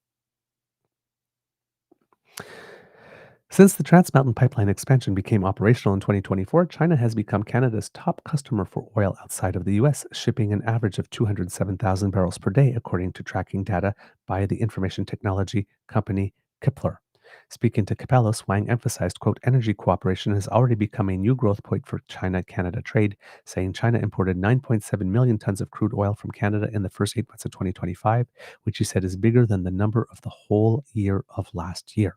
Since the Trans Mountain Pipeline expansion became operational in 2024, China has become Canada's top customer for oil outside of the U.S., shipping an average of 207,000 barrels per day, according to tracking data by the information technology company Kepler. Speaking to Kapelos, Wang emphasized, quote, energy cooperation has already become a new growth point for China-Canada trade, saying China imported 9.7 million tons of crude oil from Canada in the first 8 months of 2025, which he said is bigger than the number of the whole year of last year.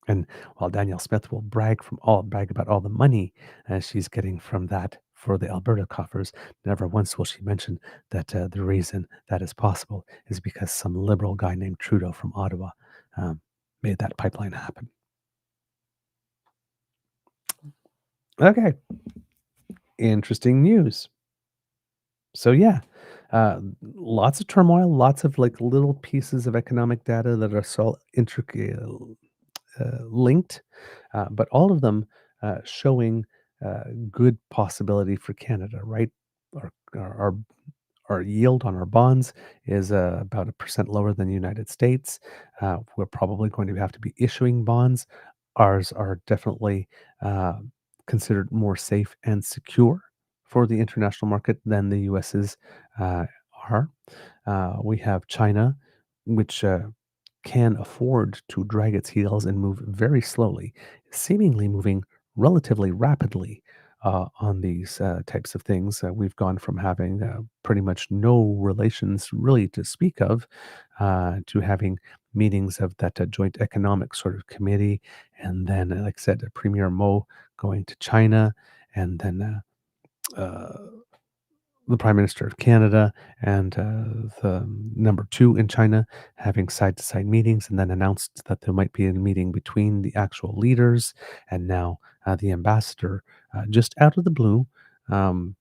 And while Danielle Smith will brag about all the money she's getting from that for the Alberta coffers, never once will she mention that the reason that is possible is because some liberal guy named Trudeau from Ottawa um, made that pipeline happen. Okay, interesting news. So yeah, lots of turmoil, lots of like little pieces of economic data that are so intricate, linked, but all of them showing good possibility for Canada, right? Our, our, our our yield on our bonds is about 1% lower than the United States. We're probably going to have to be issuing bonds. Ours are definitely uh, considered more safe and secure for the international market than the US's uh, are. We have China, which can afford to drag its heels and move very slowly, seemingly moving relatively rapidly on these types of things. We've gone from having pretty much no relations really to speak of to having meetings of that joint economic sort of committee. And then, like I said, Premier Mo going to China, and then the Prime Minister of Canada and the number two in China having side to side meetings, and then announced that there might be a meeting between the actual leaders. And now the ambassador, just out of the blue, um,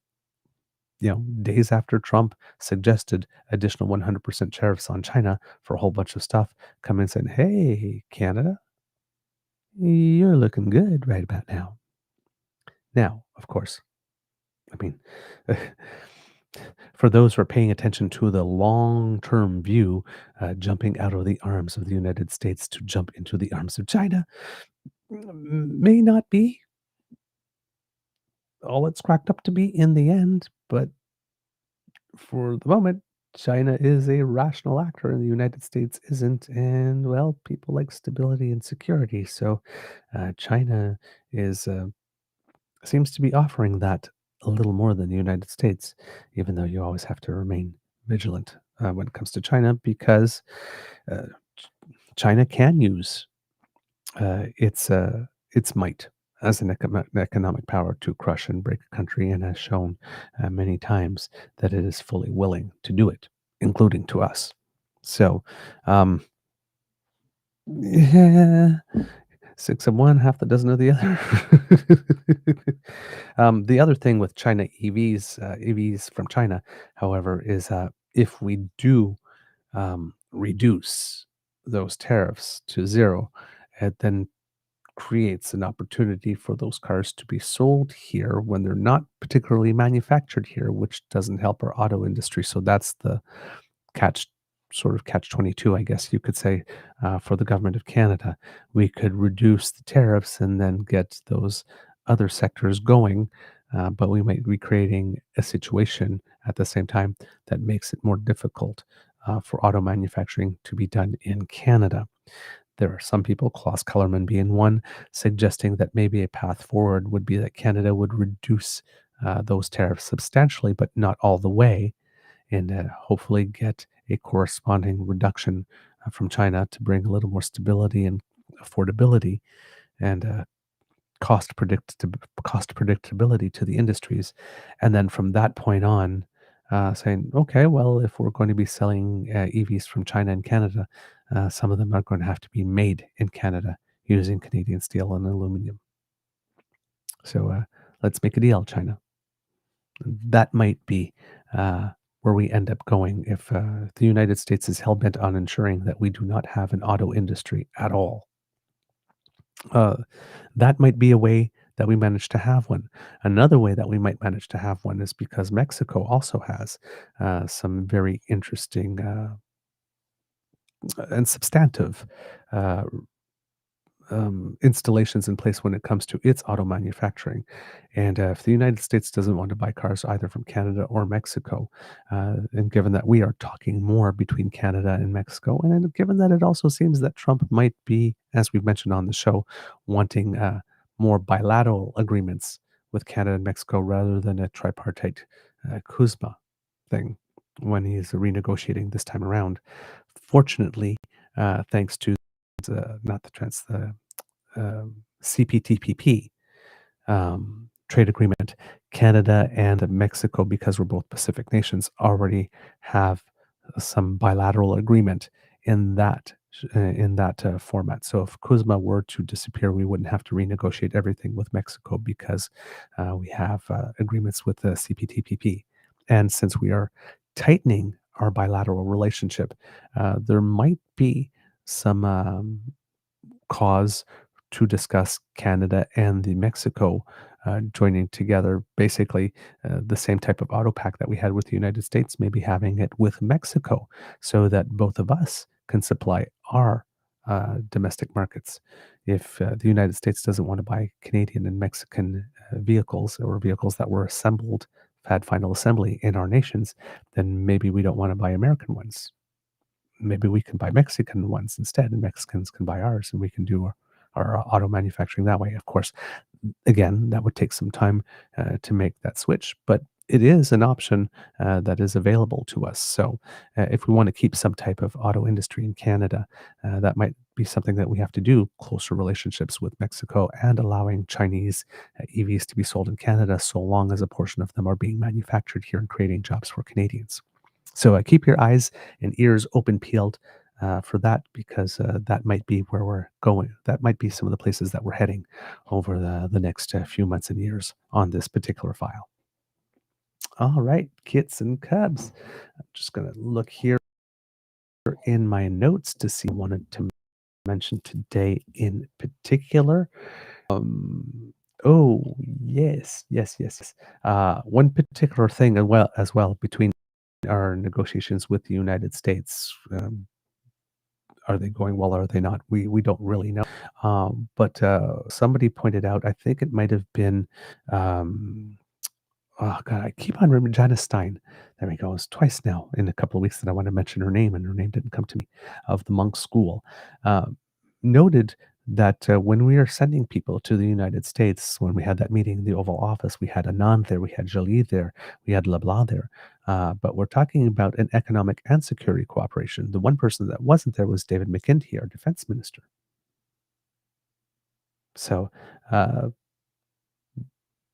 days after Trump suggested additional 100% tariffs on China for a whole bunch of stuff, come in saying, "Hey, Canada, you're looking good right about now." Now, of course, I mean, for those who are paying attention to the long term view, jumping out of the arms of the United States to jump into the arms of China may not be all it's cracked up to be in the end. But for the moment, China is a rational actor and the United States isn't. And, well, people like stability and security. So China is seems to be offering that a little more than the United States, even though you always have to remain vigilant when it comes to China, because uh, China can use its might as an economic power to crush and break a country, and has shown many times that it is fully willing to do it, including to us. So, um, yeah, six of one, half the dozen of the other. The other thing with China EVs from China, however, is if we do reduce those tariffs to zero, it then creates an opportunity for those cars to be sold here when they're not particularly manufactured here, which doesn't help our auto industry. So that's the catch catch 22, I guess you could say, for the government of Canada. We could reduce the tariffs and then get those other sectors going, but we might be creating a situation at the same time that makes it more difficult for auto manufacturing to be done in Canada. There are some people, Klaus Kellerman being one, suggesting that maybe a path forward would be that Canada would reduce those tariffs substantially, but not all the way, and hopefully get a corresponding reduction from China to bring a little more stability and affordability and cost predictability to the industries. And then from that point on, saying, okay, well, if we're going to be selling EVs from China and Canada, some of them are going to have to be made in Canada using Canadian steel and aluminum. So let's make a deal, China. That might be where we end up going if the United States is hell bent on ensuring that we do not have an auto industry at all. Uh, that might be a way that we manage to have one. Another way that we might manage to have one is because Mexico also has some very interesting and substantive uh, installations in place when it comes to its auto manufacturing. And if the United States doesn't want to buy cars either from Canada or Mexico, and given that we are talking more between Canada and Mexico, and then given that it also seems that Trump might be, as we've mentioned on the show, wanting more bilateral agreements with Canada and Mexico rather than a tripartite CUSMA thing when he's renegotiating this time around. Fortunately, thanks to not the CPTPP trade agreement, Canada and Mexico, because we're both Pacific nations, already have some bilateral agreement in that format. So if Kuzma were to disappear, we wouldn't have to renegotiate everything with Mexico because we have agreements with the CPTPP. And since we are tightening our bilateral relationship, there might be some cause to discuss Canada and the Mexico joining together, basically the same type of auto pack that we had with the United States, maybe having it with Mexico, so that both of us can supply our domestic markets. If the United States doesn't want to buy Canadian and Mexican vehicles or vehicles that were assembled, had final assembly in our nations, then maybe we don't want to buy American ones. Maybe we can buy Mexican ones instead, and Mexicans can buy ours, and we can do our auto manufacturing that way. Of course, again, that would take some time to make that switch, but it is an option that is available to us. So, if we want to keep some type of auto industry in Canada, that might be something that we have to do, closer relationships with Mexico and allowing Chinese EVs to be sold in Canada, so long as a portion of them are being manufactured here and creating jobs for Canadians. So keep your eyes and ears open peeled for that, because that might be where we're going. That might be some of the places that we're heading over the next few months and years on this particular file. All right, kits and cubs. I'm just going to look here in my notes to see what I wanted to mention today in particular. Oh, yes. One particular thing as well between our negotiations with the United States. Are they going well? Or are they not? We don't really know. But somebody pointed out, I think it might have been, oh God, I keep on remembering Janice Stein. There we go. It's twice now in a couple of weeks that I want to mention her name, and her name didn't come to me. Of the Monk School, uh, noted that when we are sending people to the United States, when we had that meeting in the Oval Office, we had Anand there, we had Jolie there, we had Leblanc there. But we're talking about an economic and security cooperation. The one person that wasn't there was David McKenty, our defense minister. So,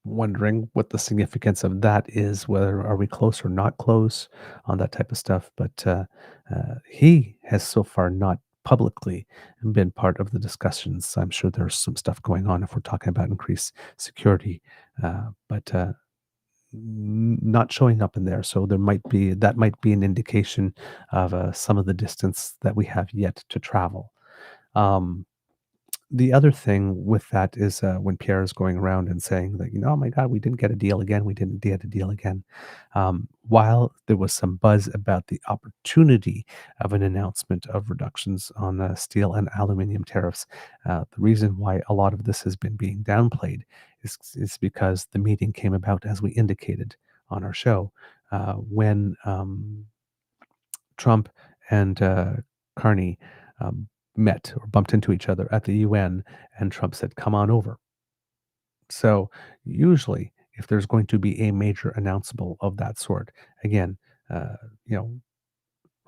wondering what the significance of that is, whether are we close or not close on that type of stuff. But he has so far not publicly been part of the discussions. I'm sure there's some stuff going on if we're talking about increased security, but not showing up in there. So that might be an indication of some of the distance that we have yet to travel. Um, the other thing with that is when Pierre is going around and saying that, oh my God, we didn't get a deal again. We didn't get a deal again. While there was some buzz about the opportunity of an announcement of reductions on steel and aluminium tariffs, the reason why a lot of this has been being downplayed is because the meeting came about, as we indicated on our show, when Trump and Carney met or bumped into each other at the UN, and Trump said, "Come on over." So usually, if there's going to be a major announceable of that sort, again, uh, you know,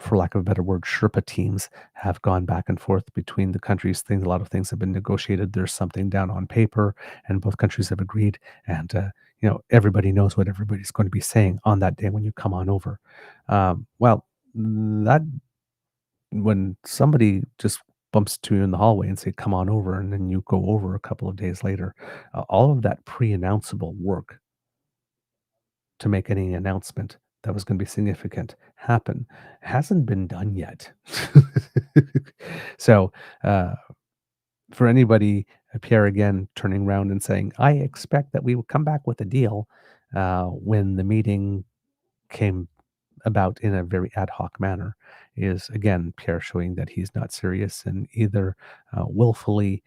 for lack of a better word, Sherpa teams have gone back and forth between the countries. A lot of things have been negotiated. There's something down on paper, and both countries have agreed. And everybody knows what everybody's going to be saying on that day when you come on over. Well, that when somebody just bumps to you in the hallway and say, "Come on over," and then you go over a couple of days later, all of that pre-announceable work to make any announcement that was going to be significant happen hasn't been done yet. So, for anybody, Pierre again turning around and saying, "I expect that we will come back with a deal," when the meeting came about in a very ad hoc manner, is again Pierre showing that he's not serious, and either willfully,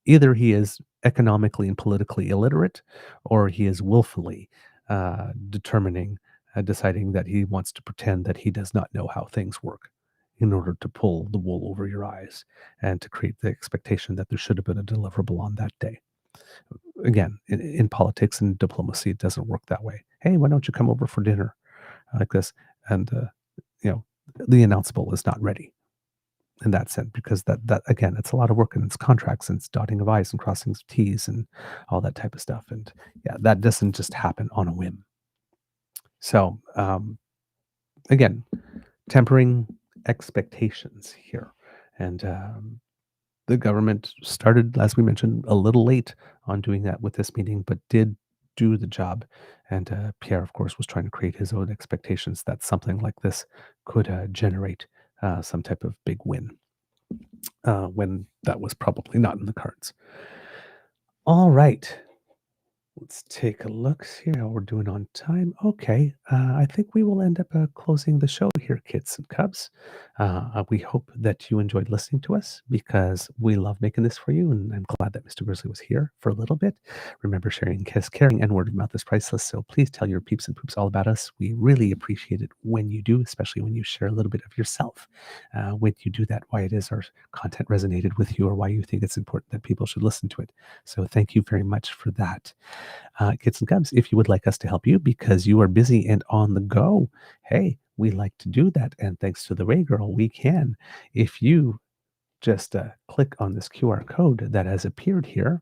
either he is economically and politically illiterate, or he is willfully deciding that he wants to pretend that he does not know how things work in order to pull the wool over your eyes and to create the expectation that there should have been a deliverable on that day. Again, in politics and diplomacy, it doesn't work that way. Hey, why don't you come over for dinner like this? And, the announceable is not ready. in that sense, because that again, it's a lot of work and it's contracts and it's dotting of I's and crossing of T's and all that type of stuff. And yeah, that doesn't just happen on a whim. So again, tempering expectations here. And the government started, as we mentioned, a little late on doing that with this meeting, but did do the job. And Pierre, of course, was trying to create his own expectations that something like this could generate some type of big win when that was probably not in the cards. All right. Let's take a look here how we're doing on time. Okay, I think we will end up closing the show here, kids and cubs. We hope that you enjoyed listening to us because we love making this for you, and I'm glad that Mr. Grizzly was here for a little bit. Remember, sharing is caring, and word of mouth is priceless. So please tell your peeps and poops all about us. We really appreciate it when you do, especially when you share a little bit of yourself. When you do that, why it is our content resonated with you, or why you think it's important that people should listen to it. So thank you very much for that. Kids and cubs, if you would like us to help you because you are busy and on the go, hey, we like to do that. And thanks to the Ray Girl, we can. If you just click on this QR code that has appeared here,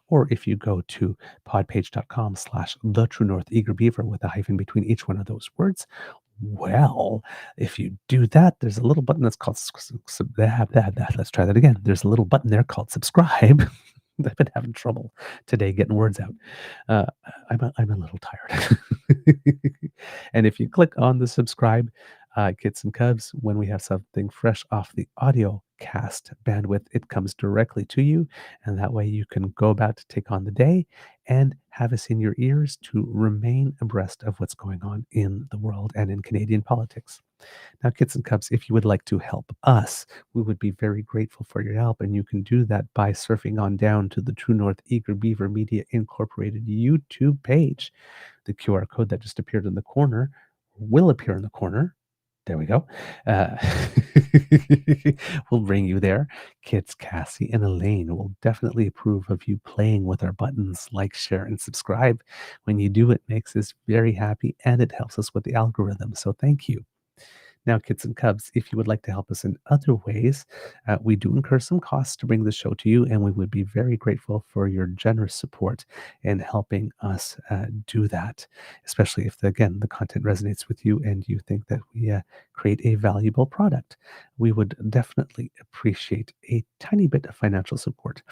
or if you go to podpage.com/the true north eager beaver with a hyphen between each one of those words, well, if you do that, there's a little button that's called let's try that again. There's a little button there called subscribe. I've been having trouble today getting words out. Uh, I'm a little tired. And if you click on the subscribe, kids and cubs, when we have something fresh off the audio cast bandwidth, it comes directly to you. And that way you can go about to take on the day and have us in your ears to remain abreast of what's going on in the world and in Canadian politics. Now, kids and cubs, if you would like to help us, we would be very grateful for your help. And you can do that by surfing on down to the True North Eager Beaver Media Incorporated YouTube page. The QR code that just appeared in the corner will appear in the corner. There we go. Uh, we'll bring you there. Kids Cassie and Elaine will definitely approve of you playing with our buttons like, share, and subscribe. When you do, it makes us very happy and it helps us with the algorithm. So thank you. Now, kids and cubs, if you would like to help us in other ways, we do incur some costs to bring the show to you, and we would be very grateful for your generous support in helping us do that, especially if, again, the content resonates with you and you think that we create a valuable product. We would definitely appreciate a tiny bit of financial support.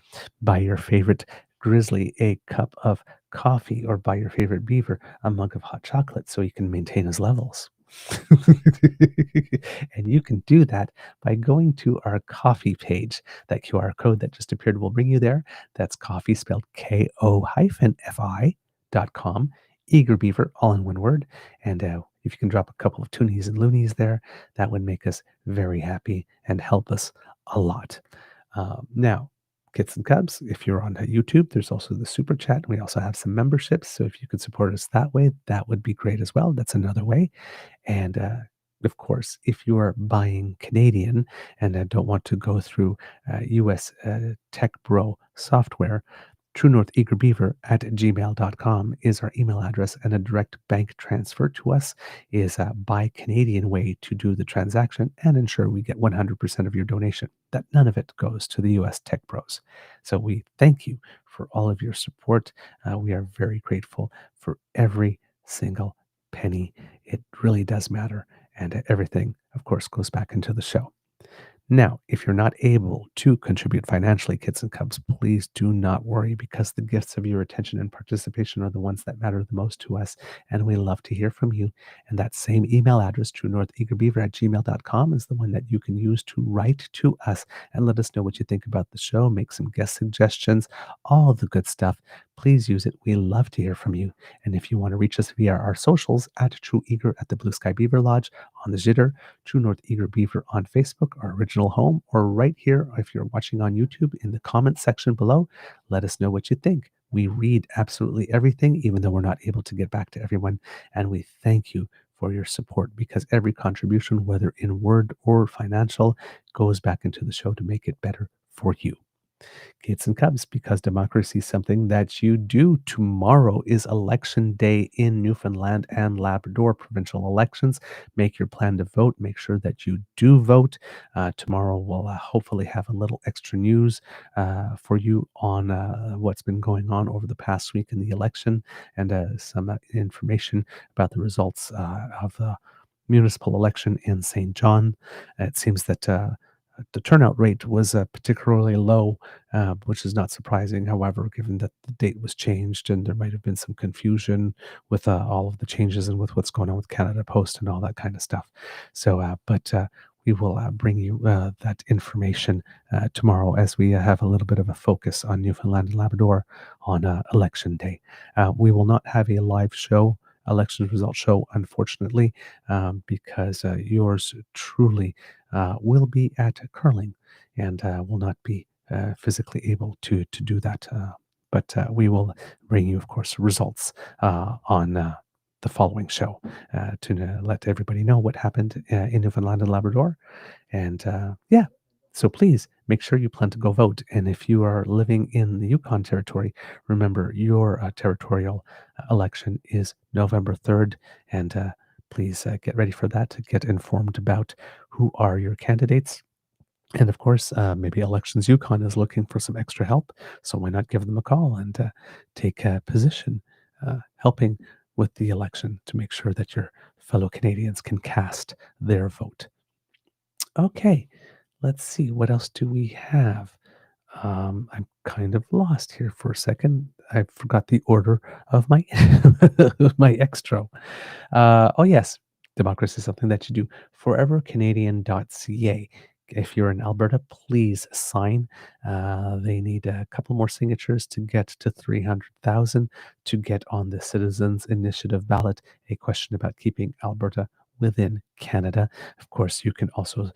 Buy your favorite grizzly a cup of coffee, or buy your favorite beaver a mug of hot chocolate so he can maintain his levels. And you can do that by going to our coffee page. That QR code that just appeared will bring you there. That's coffee spelled KO-FI.com. Eager Beaver, all in one word. And if you can drop a couple of toonies and loonies there, that would make us very happy and help us a lot. Now, kids and cubs, if you're on YouTube, there's also the super chat. We also have some memberships. So if you could support us that way, that would be great as well. That's another way. And of course, if you are buying Canadian and don't want to go through U.S. Tech Bro software, TrueNorthEagerBeaver@gmail.com is our email address, and a direct bank transfer to us is a Buy Canadian way to do the transaction and ensure we get 100% of your donation, that none of it goes to the U.S. Tech Bros. So we thank you for all of your support. We are very grateful for every single penny. It really does matter. And everything, of course, goes back into the show. Now, if you're not able to contribute financially, kids and cubs, please do not worry, because the gifts of your attention and participation are the ones that matter the most to us. And we love to hear from you. And that same email address, TrueNorthEagerBeaver@gmail.com, is the one that you can use to write to us and let us know what you think about the show, make some guest suggestions, all the good stuff. Please use it. We love to hear from you. And if you want to reach us via our socials, @TrueEager at the Blue Sky Beaver Lodge on the Jitter, True North Eager Beaver on Facebook, our original home, or right here if you're watching on YouTube in the comment section below, let us know what you think. We read absolutely everything, even though we're not able to get back to everyone. And we thank you for your support, because every contribution, whether in word or financial, goes back into the show to make it better for you. Kids and Cubs, because democracy is something that you do. Tomorrow is election day in Newfoundland and Labrador, provincial elections. Make your plan to vote. Make sure that you do vote. Tomorrow we'll hopefully have a little extra news for you on what's been going on over the past week in the election, and some information about the results of the municipal election in St. John. It seems that the turnout rate was particularly low, which is not surprising. However, given that the date was changed and there might have been some confusion with all of the changes and with what's going on with Canada Post and all that kind of stuff. So, but we will bring you that information tomorrow as we have a little bit of a focus on Newfoundland and Labrador on election day. We will not have a live show, elections results show, unfortunately, because yours truly will be at curling and will not be physically able to do that. But we will bring you, of course, results on the following show to let everybody know what happened in Newfoundland and Labrador. And yeah, so please make sure you plan to go vote. And if you are living in the Yukon Territory, remember your territorial election is November 3rd. And please get ready for that, to get informed about who are your candidates. And of course, maybe Elections Yukon is looking for some extra help. So why not give them a call and take a position helping with the election to make sure that your fellow Canadians can cast their vote. Okay, let's see. What else do we have? I'm kind of lost here for a second. I forgot the order of my my extra. Oh yes, democracy is something that you do. Forevercanadian.ca. If you're in Alberta, please sign. They need a couple more signatures to get to 300,000 to get on the Citizens Initiative ballot. A question about keeping Alberta within Canada. Of course, you can also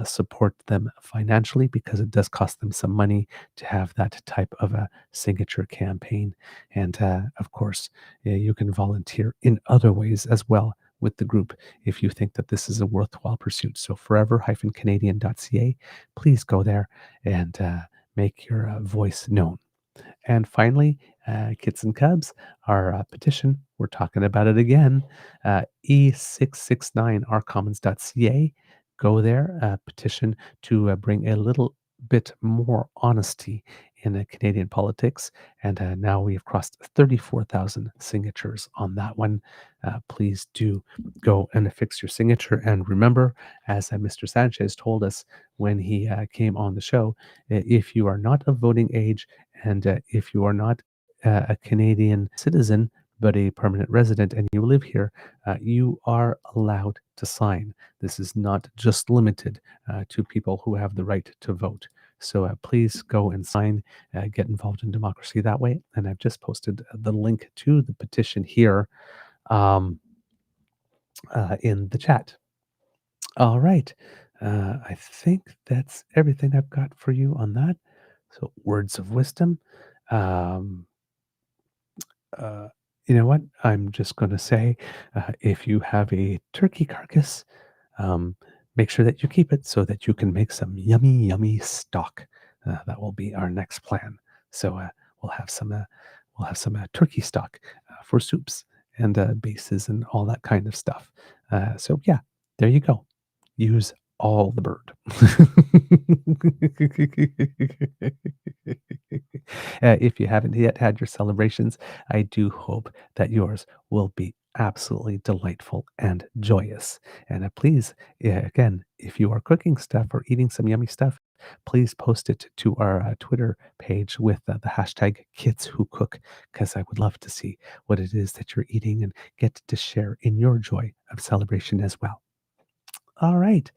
support them financially, because it does cost them some money to have that type of a signature campaign. And of course, you can volunteer in other ways as well with the group if you think that this is a worthwhile pursuit. So forever-canadian.ca, please go there and make your voice known. And finally, Kids and Cubs, our petition, we're talking about it again, E669rcommons.ca. Go there, petition to bring a little bit more honesty in Canadian politics. And now we have crossed 34,000 signatures on that one. Please do go and affix your signature. And remember, as Mr. Sanchez told us when he came on the show, if you are not of voting age, and if you are not a Canadian citizen, but a permanent resident, and you live here, you are allowed to sign. This is not just limited to people who have the right to vote. So please go and sign, get involved in democracy that way. And I've just posted the link to the petition here in the chat. All right. I think that's everything I've got for you on that. So, words of wisdom. Um, you know what? I'm just going to say, if you have a turkey carcass, um, make sure that you keep it so that you can make some yummy, yummy stock. That will be our next plan. So we'll have some turkey stock for soups and bases and all that kind of stuff. So yeah, there you go. Use all the bird. If you haven't yet had your celebrations, I do hope that yours will be absolutely delightful and joyous. And please, again, if you are cooking stuff or eating some yummy stuff, please post it to our Twitter page with the hashtag Kids Who Cook, because I would love to see what it is that you're eating and get to share in your joy of celebration as well. All right.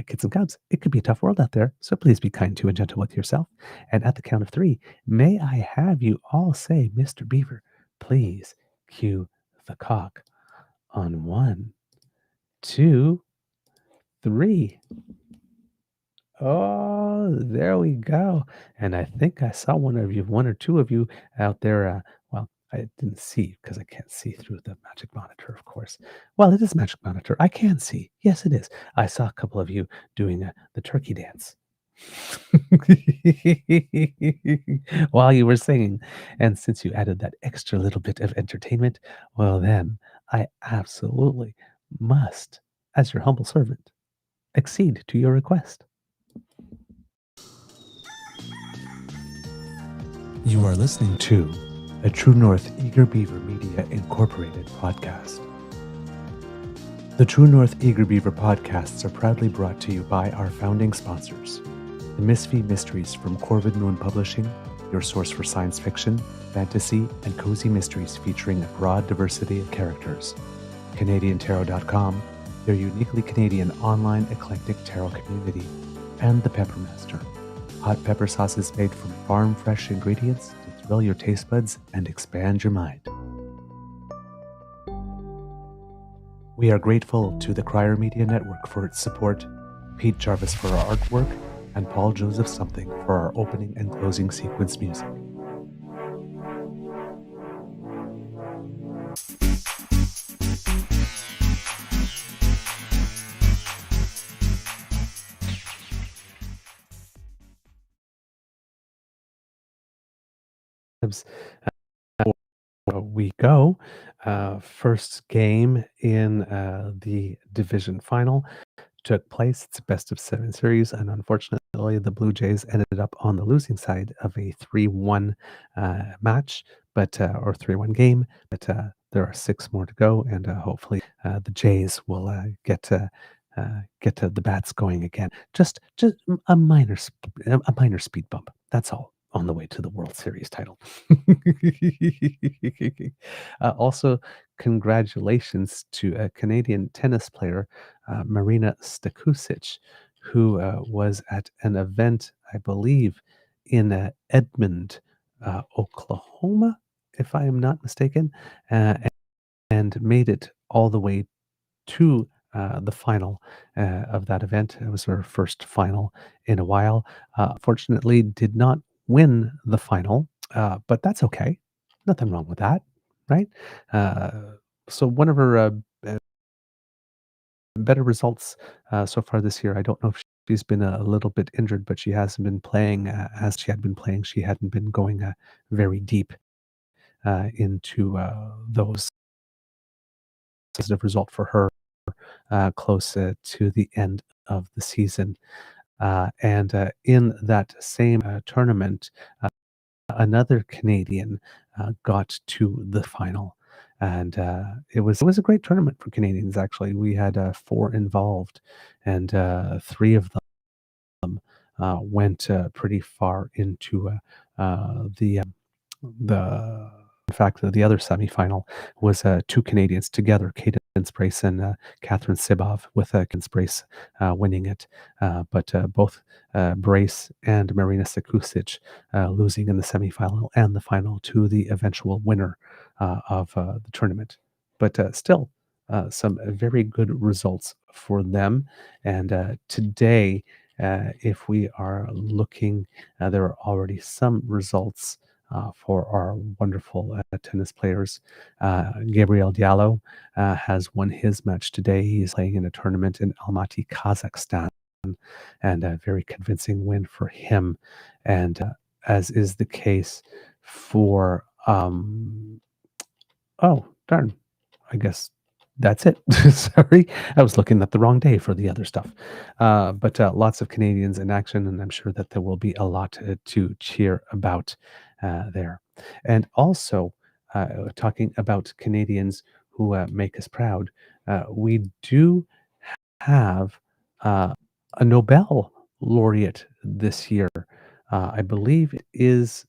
Kids and Cubs, it could be a tough world out there, so please be kind to and gentle with yourself. And at the count of 3, may I have you all say, Mr. Beaver, please cue the cock on 1, 2, 3. Oh, there we go. And I think I saw one or two of you out there. Well, I didn't see because I can't see through the magic monitor, of course. Well, it is magic monitor. I can see. Yes, it is. I saw a couple of you doing the turkey dance. while you were singing. And since you added that extra little bit of entertainment, well, then I absolutely must, as your humble servant, accede to your request. You are listening to a True North Eager Beaver Media Incorporated podcast. The True North Eager Beaver podcasts are proudly brought to you by our founding sponsors, the Misfit Mysteries from Corvid Moon Publishing, your source for science fiction, fantasy, and cozy mysteries featuring a broad diversity of characters. CanadianTarot.com, their uniquely Canadian online eclectic tarot community, and the Peppermaster, hot pepper sauces made from farm-fresh ingredients to thrill your taste buds and expand your mind. We are grateful to the Crier Media Network for its support, Pete Jarvis for our artwork, and Paul Joseph Something for our opening and closing sequence music. We go. First game in the division final took place. It's a best of 7 series, and unfortunately, the Blue Jays ended up on the losing side of a 3-1 match, or 3-1 game. But there are 6 more to go, and hopefully, the Jays will get the bats going again. Just a minor speed bump. That's all on the way to the World Series title. Also, congratulations to a Canadian tennis player, Marina Stakusic, who was at an event, I believe, in Edmond, Oklahoma, if I am not mistaken, and made it all the way to the final of that event. It was her first final in a while. Fortunately, did not win the final, but that's okay. Nothing wrong with that, right? Uh, so one of her better results so far this year. I don't know if she's been a little bit injured, but she hasn't been playing as she had been playing. She hadn't been going very deep into those. Positive result for her close to the end of the season. And in that same tournament, another Canadian got to the final. And it was a great tournament for Canadians, actually. We had 4 involved, and 3 of them went pretty far into the in fact, the other semifinal was 2 Canadians together, Cadence Brace and Catherine Sibov, with Cadence Brace winning it. But both Brace and Marina Sekusic losing in the semifinal and the final to the eventual winner of the tournament. But still, some very good results for them. And today, if we are looking, there are already some results for our wonderful tennis players. Gabriel Diallo has won his match today. He's playing in a tournament in Almaty, Kazakhstan, and a very convincing win for him. And as is the case for, oh, darn, I guess that's it. Sorry, I was looking at the wrong day for the other stuff. But lots of Canadians in action, and I'm sure that there will be a lot to cheer about there. And also, talking about Canadians who make us proud, we do have a Nobel laureate this year. I believe it is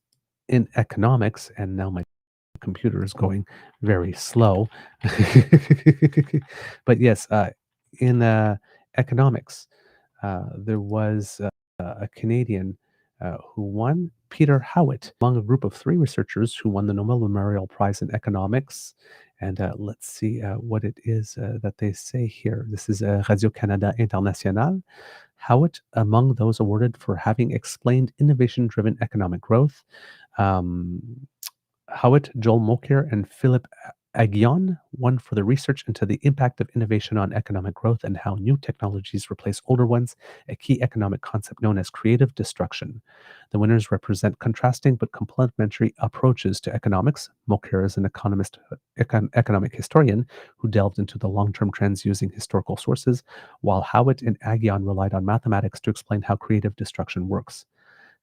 in economics, and now my computer is going very slow. But yes, in economics, there was a Canadian who won, Peter Howitt, among a group of 3 researchers who won the Nobel Memorial Prize in Economics. And let's see what it is that they say here. This is Radio-Canada International. Howitt, among those awarded for having explained innovation-driven economic growth. Howitt, Joel Mokyr, and Philip Agion, one for the research into the impact of innovation on economic growth and how new technologies replace older ones, a key economic concept known as creative destruction. The winners represent contrasting but complementary approaches to economics. Moker is an economic historian who delved into the long-term trends using historical sources, while Howitt and Agion relied on mathematics to explain how creative destruction works.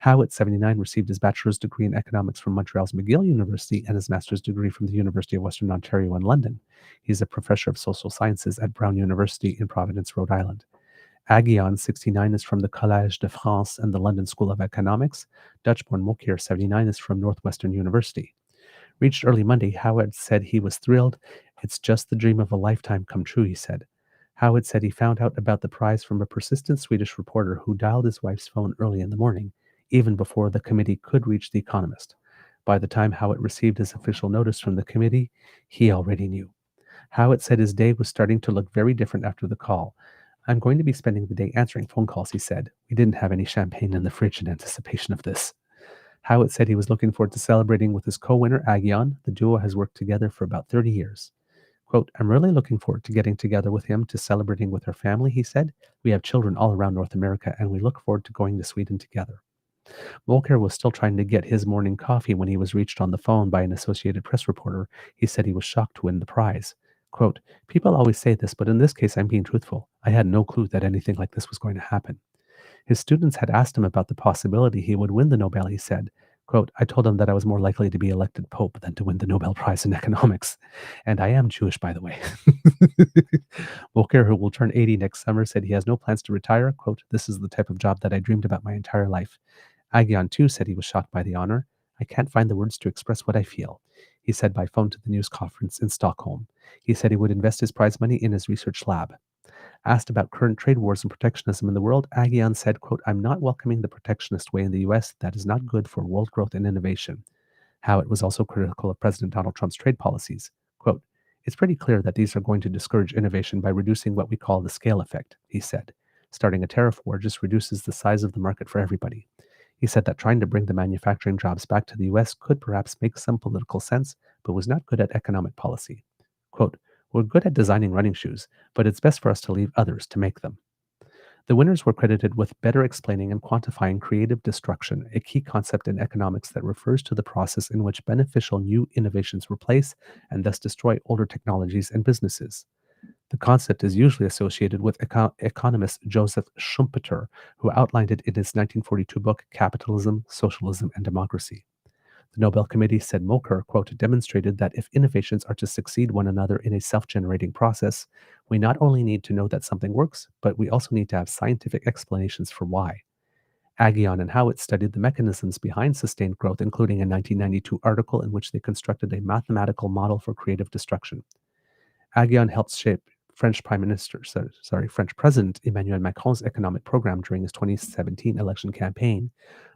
Howitt, 79, received his bachelor's degree in economics from Montreal's McGill University and his master's degree from the University of Western Ontario in London. He's a professor of social sciences at Brown University in Providence, Rhode Island. Agion, 69, is from the Collège de France and the London School of Economics. Dutch-born Mokier, 79, is from Northwestern University. Reached early Monday, Howard said he was thrilled. It's just the dream of a lifetime come true, he said. Howard said he found out about the prize from a persistent Swedish reporter who dialed his wife's phone early in the morning, even before the committee could reach The Economist. By the time Howard received his official notice from the committee, he already knew. Howard said his day was starting to look very different after the call. I'm going to be spending the day answering phone calls, he said. We didn't have any champagne in the fridge in anticipation of this. Howard said he was looking forward to celebrating with his co-winner, Agion. The duo has worked together for about 30 years. Quote, I'm really looking forward to getting together with him, to celebrating with our family, he said. We have children all around North America, and we look forward to going to Sweden together. Volker was still trying to get his morning coffee when he was reached on the phone by an Associated Press reporter. He said he was shocked to win the prize. Quote, people always say this, but in this case, I'm being truthful. I had no clue that anything like this was going to happen. His students had asked him about the possibility he would win the Nobel, he said. Quote, I told him that I was more likely to be elected Pope than to win the Nobel Prize in economics. And I am Jewish, by the way. Volker, who will turn 80 next summer, said he has no plans to retire. Quote, this is the type of job that I dreamed about my entire life. Agion, too, said he was shocked by the honor. I can't find the words to express what I feel, he said by phone to the news conference in Stockholm. He said he would invest his prize money in his research lab. Asked about current trade wars and protectionism in the world, Agion said, quote, I'm not welcoming the protectionist way in the U.S. That is not good for world growth and innovation. Howitt was also critical of President Donald Trump's trade policies. Quote, it's pretty clear that these are going to discourage innovation by reducing what we call the scale effect, he said. Starting a tariff war just reduces the size of the market for everybody. He said that trying to bring the manufacturing jobs back to the U.S. could perhaps make some political sense, but was not good at economic policy. Quote, we're good at designing running shoes, but it's best for us to leave others to make them. The winners were credited with better explaining and quantifying creative destruction, a key concept in economics that refers to the process in which beneficial new innovations replace and thus destroy older technologies and businesses. The concept is usually associated with economist Joseph Schumpeter, who outlined it in his 1942 book, Capitalism, Socialism, and Democracy. The Nobel Committee said Moker, quote, demonstrated that if innovations are to succeed one another in a self-generating process, we not only need to know that something works, but we also need to have scientific explanations for why. Agion and Howitt studied the mechanisms behind sustained growth, including a 1992 article in which they constructed a mathematical model for creative destruction. Agion helped shape French President Emmanuel Macron's economic program during his 2017 election campaign.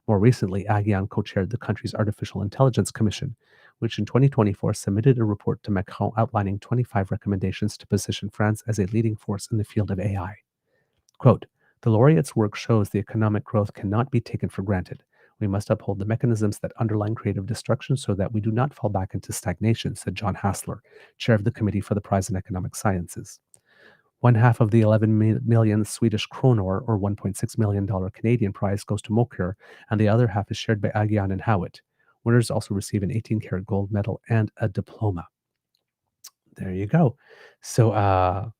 More recently, Agion co-chaired the country's Artificial Intelligence Commission, which in 2024 submitted a report to Macron outlining 25 recommendations to position France as a leading force in the field of AI. Quote, the laureate's work shows the economic growth cannot be taken for granted. We must uphold the mechanisms that underlie creative destruction so that we do not fall back into stagnation, said John Hassler, chair of the Committee for the Prize in Economic Sciences. One half of the 11 million Swedish kronor, or $1.6 million Canadian prize, goes to Moker, and the other half is shared by Agion and Howitt. Winners also receive an 18-karat gold medal and a diploma. There you go. So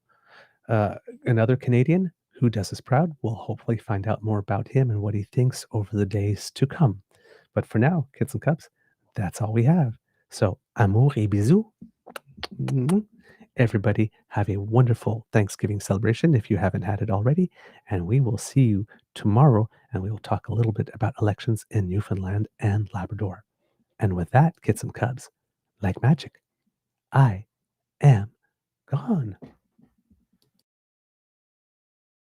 another Canadian who does us proud. We'll hopefully find out more about him and what he thinks over the days to come. But for now, kids and cubs, that's all we have. So, amour et bisous. Everybody have a wonderful Thanksgiving celebration if you haven't had it already. And we will see you tomorrow, and we will talk a little bit about elections in Newfoundland and Labrador. And with that, kids and cubs, like magic, I am gone.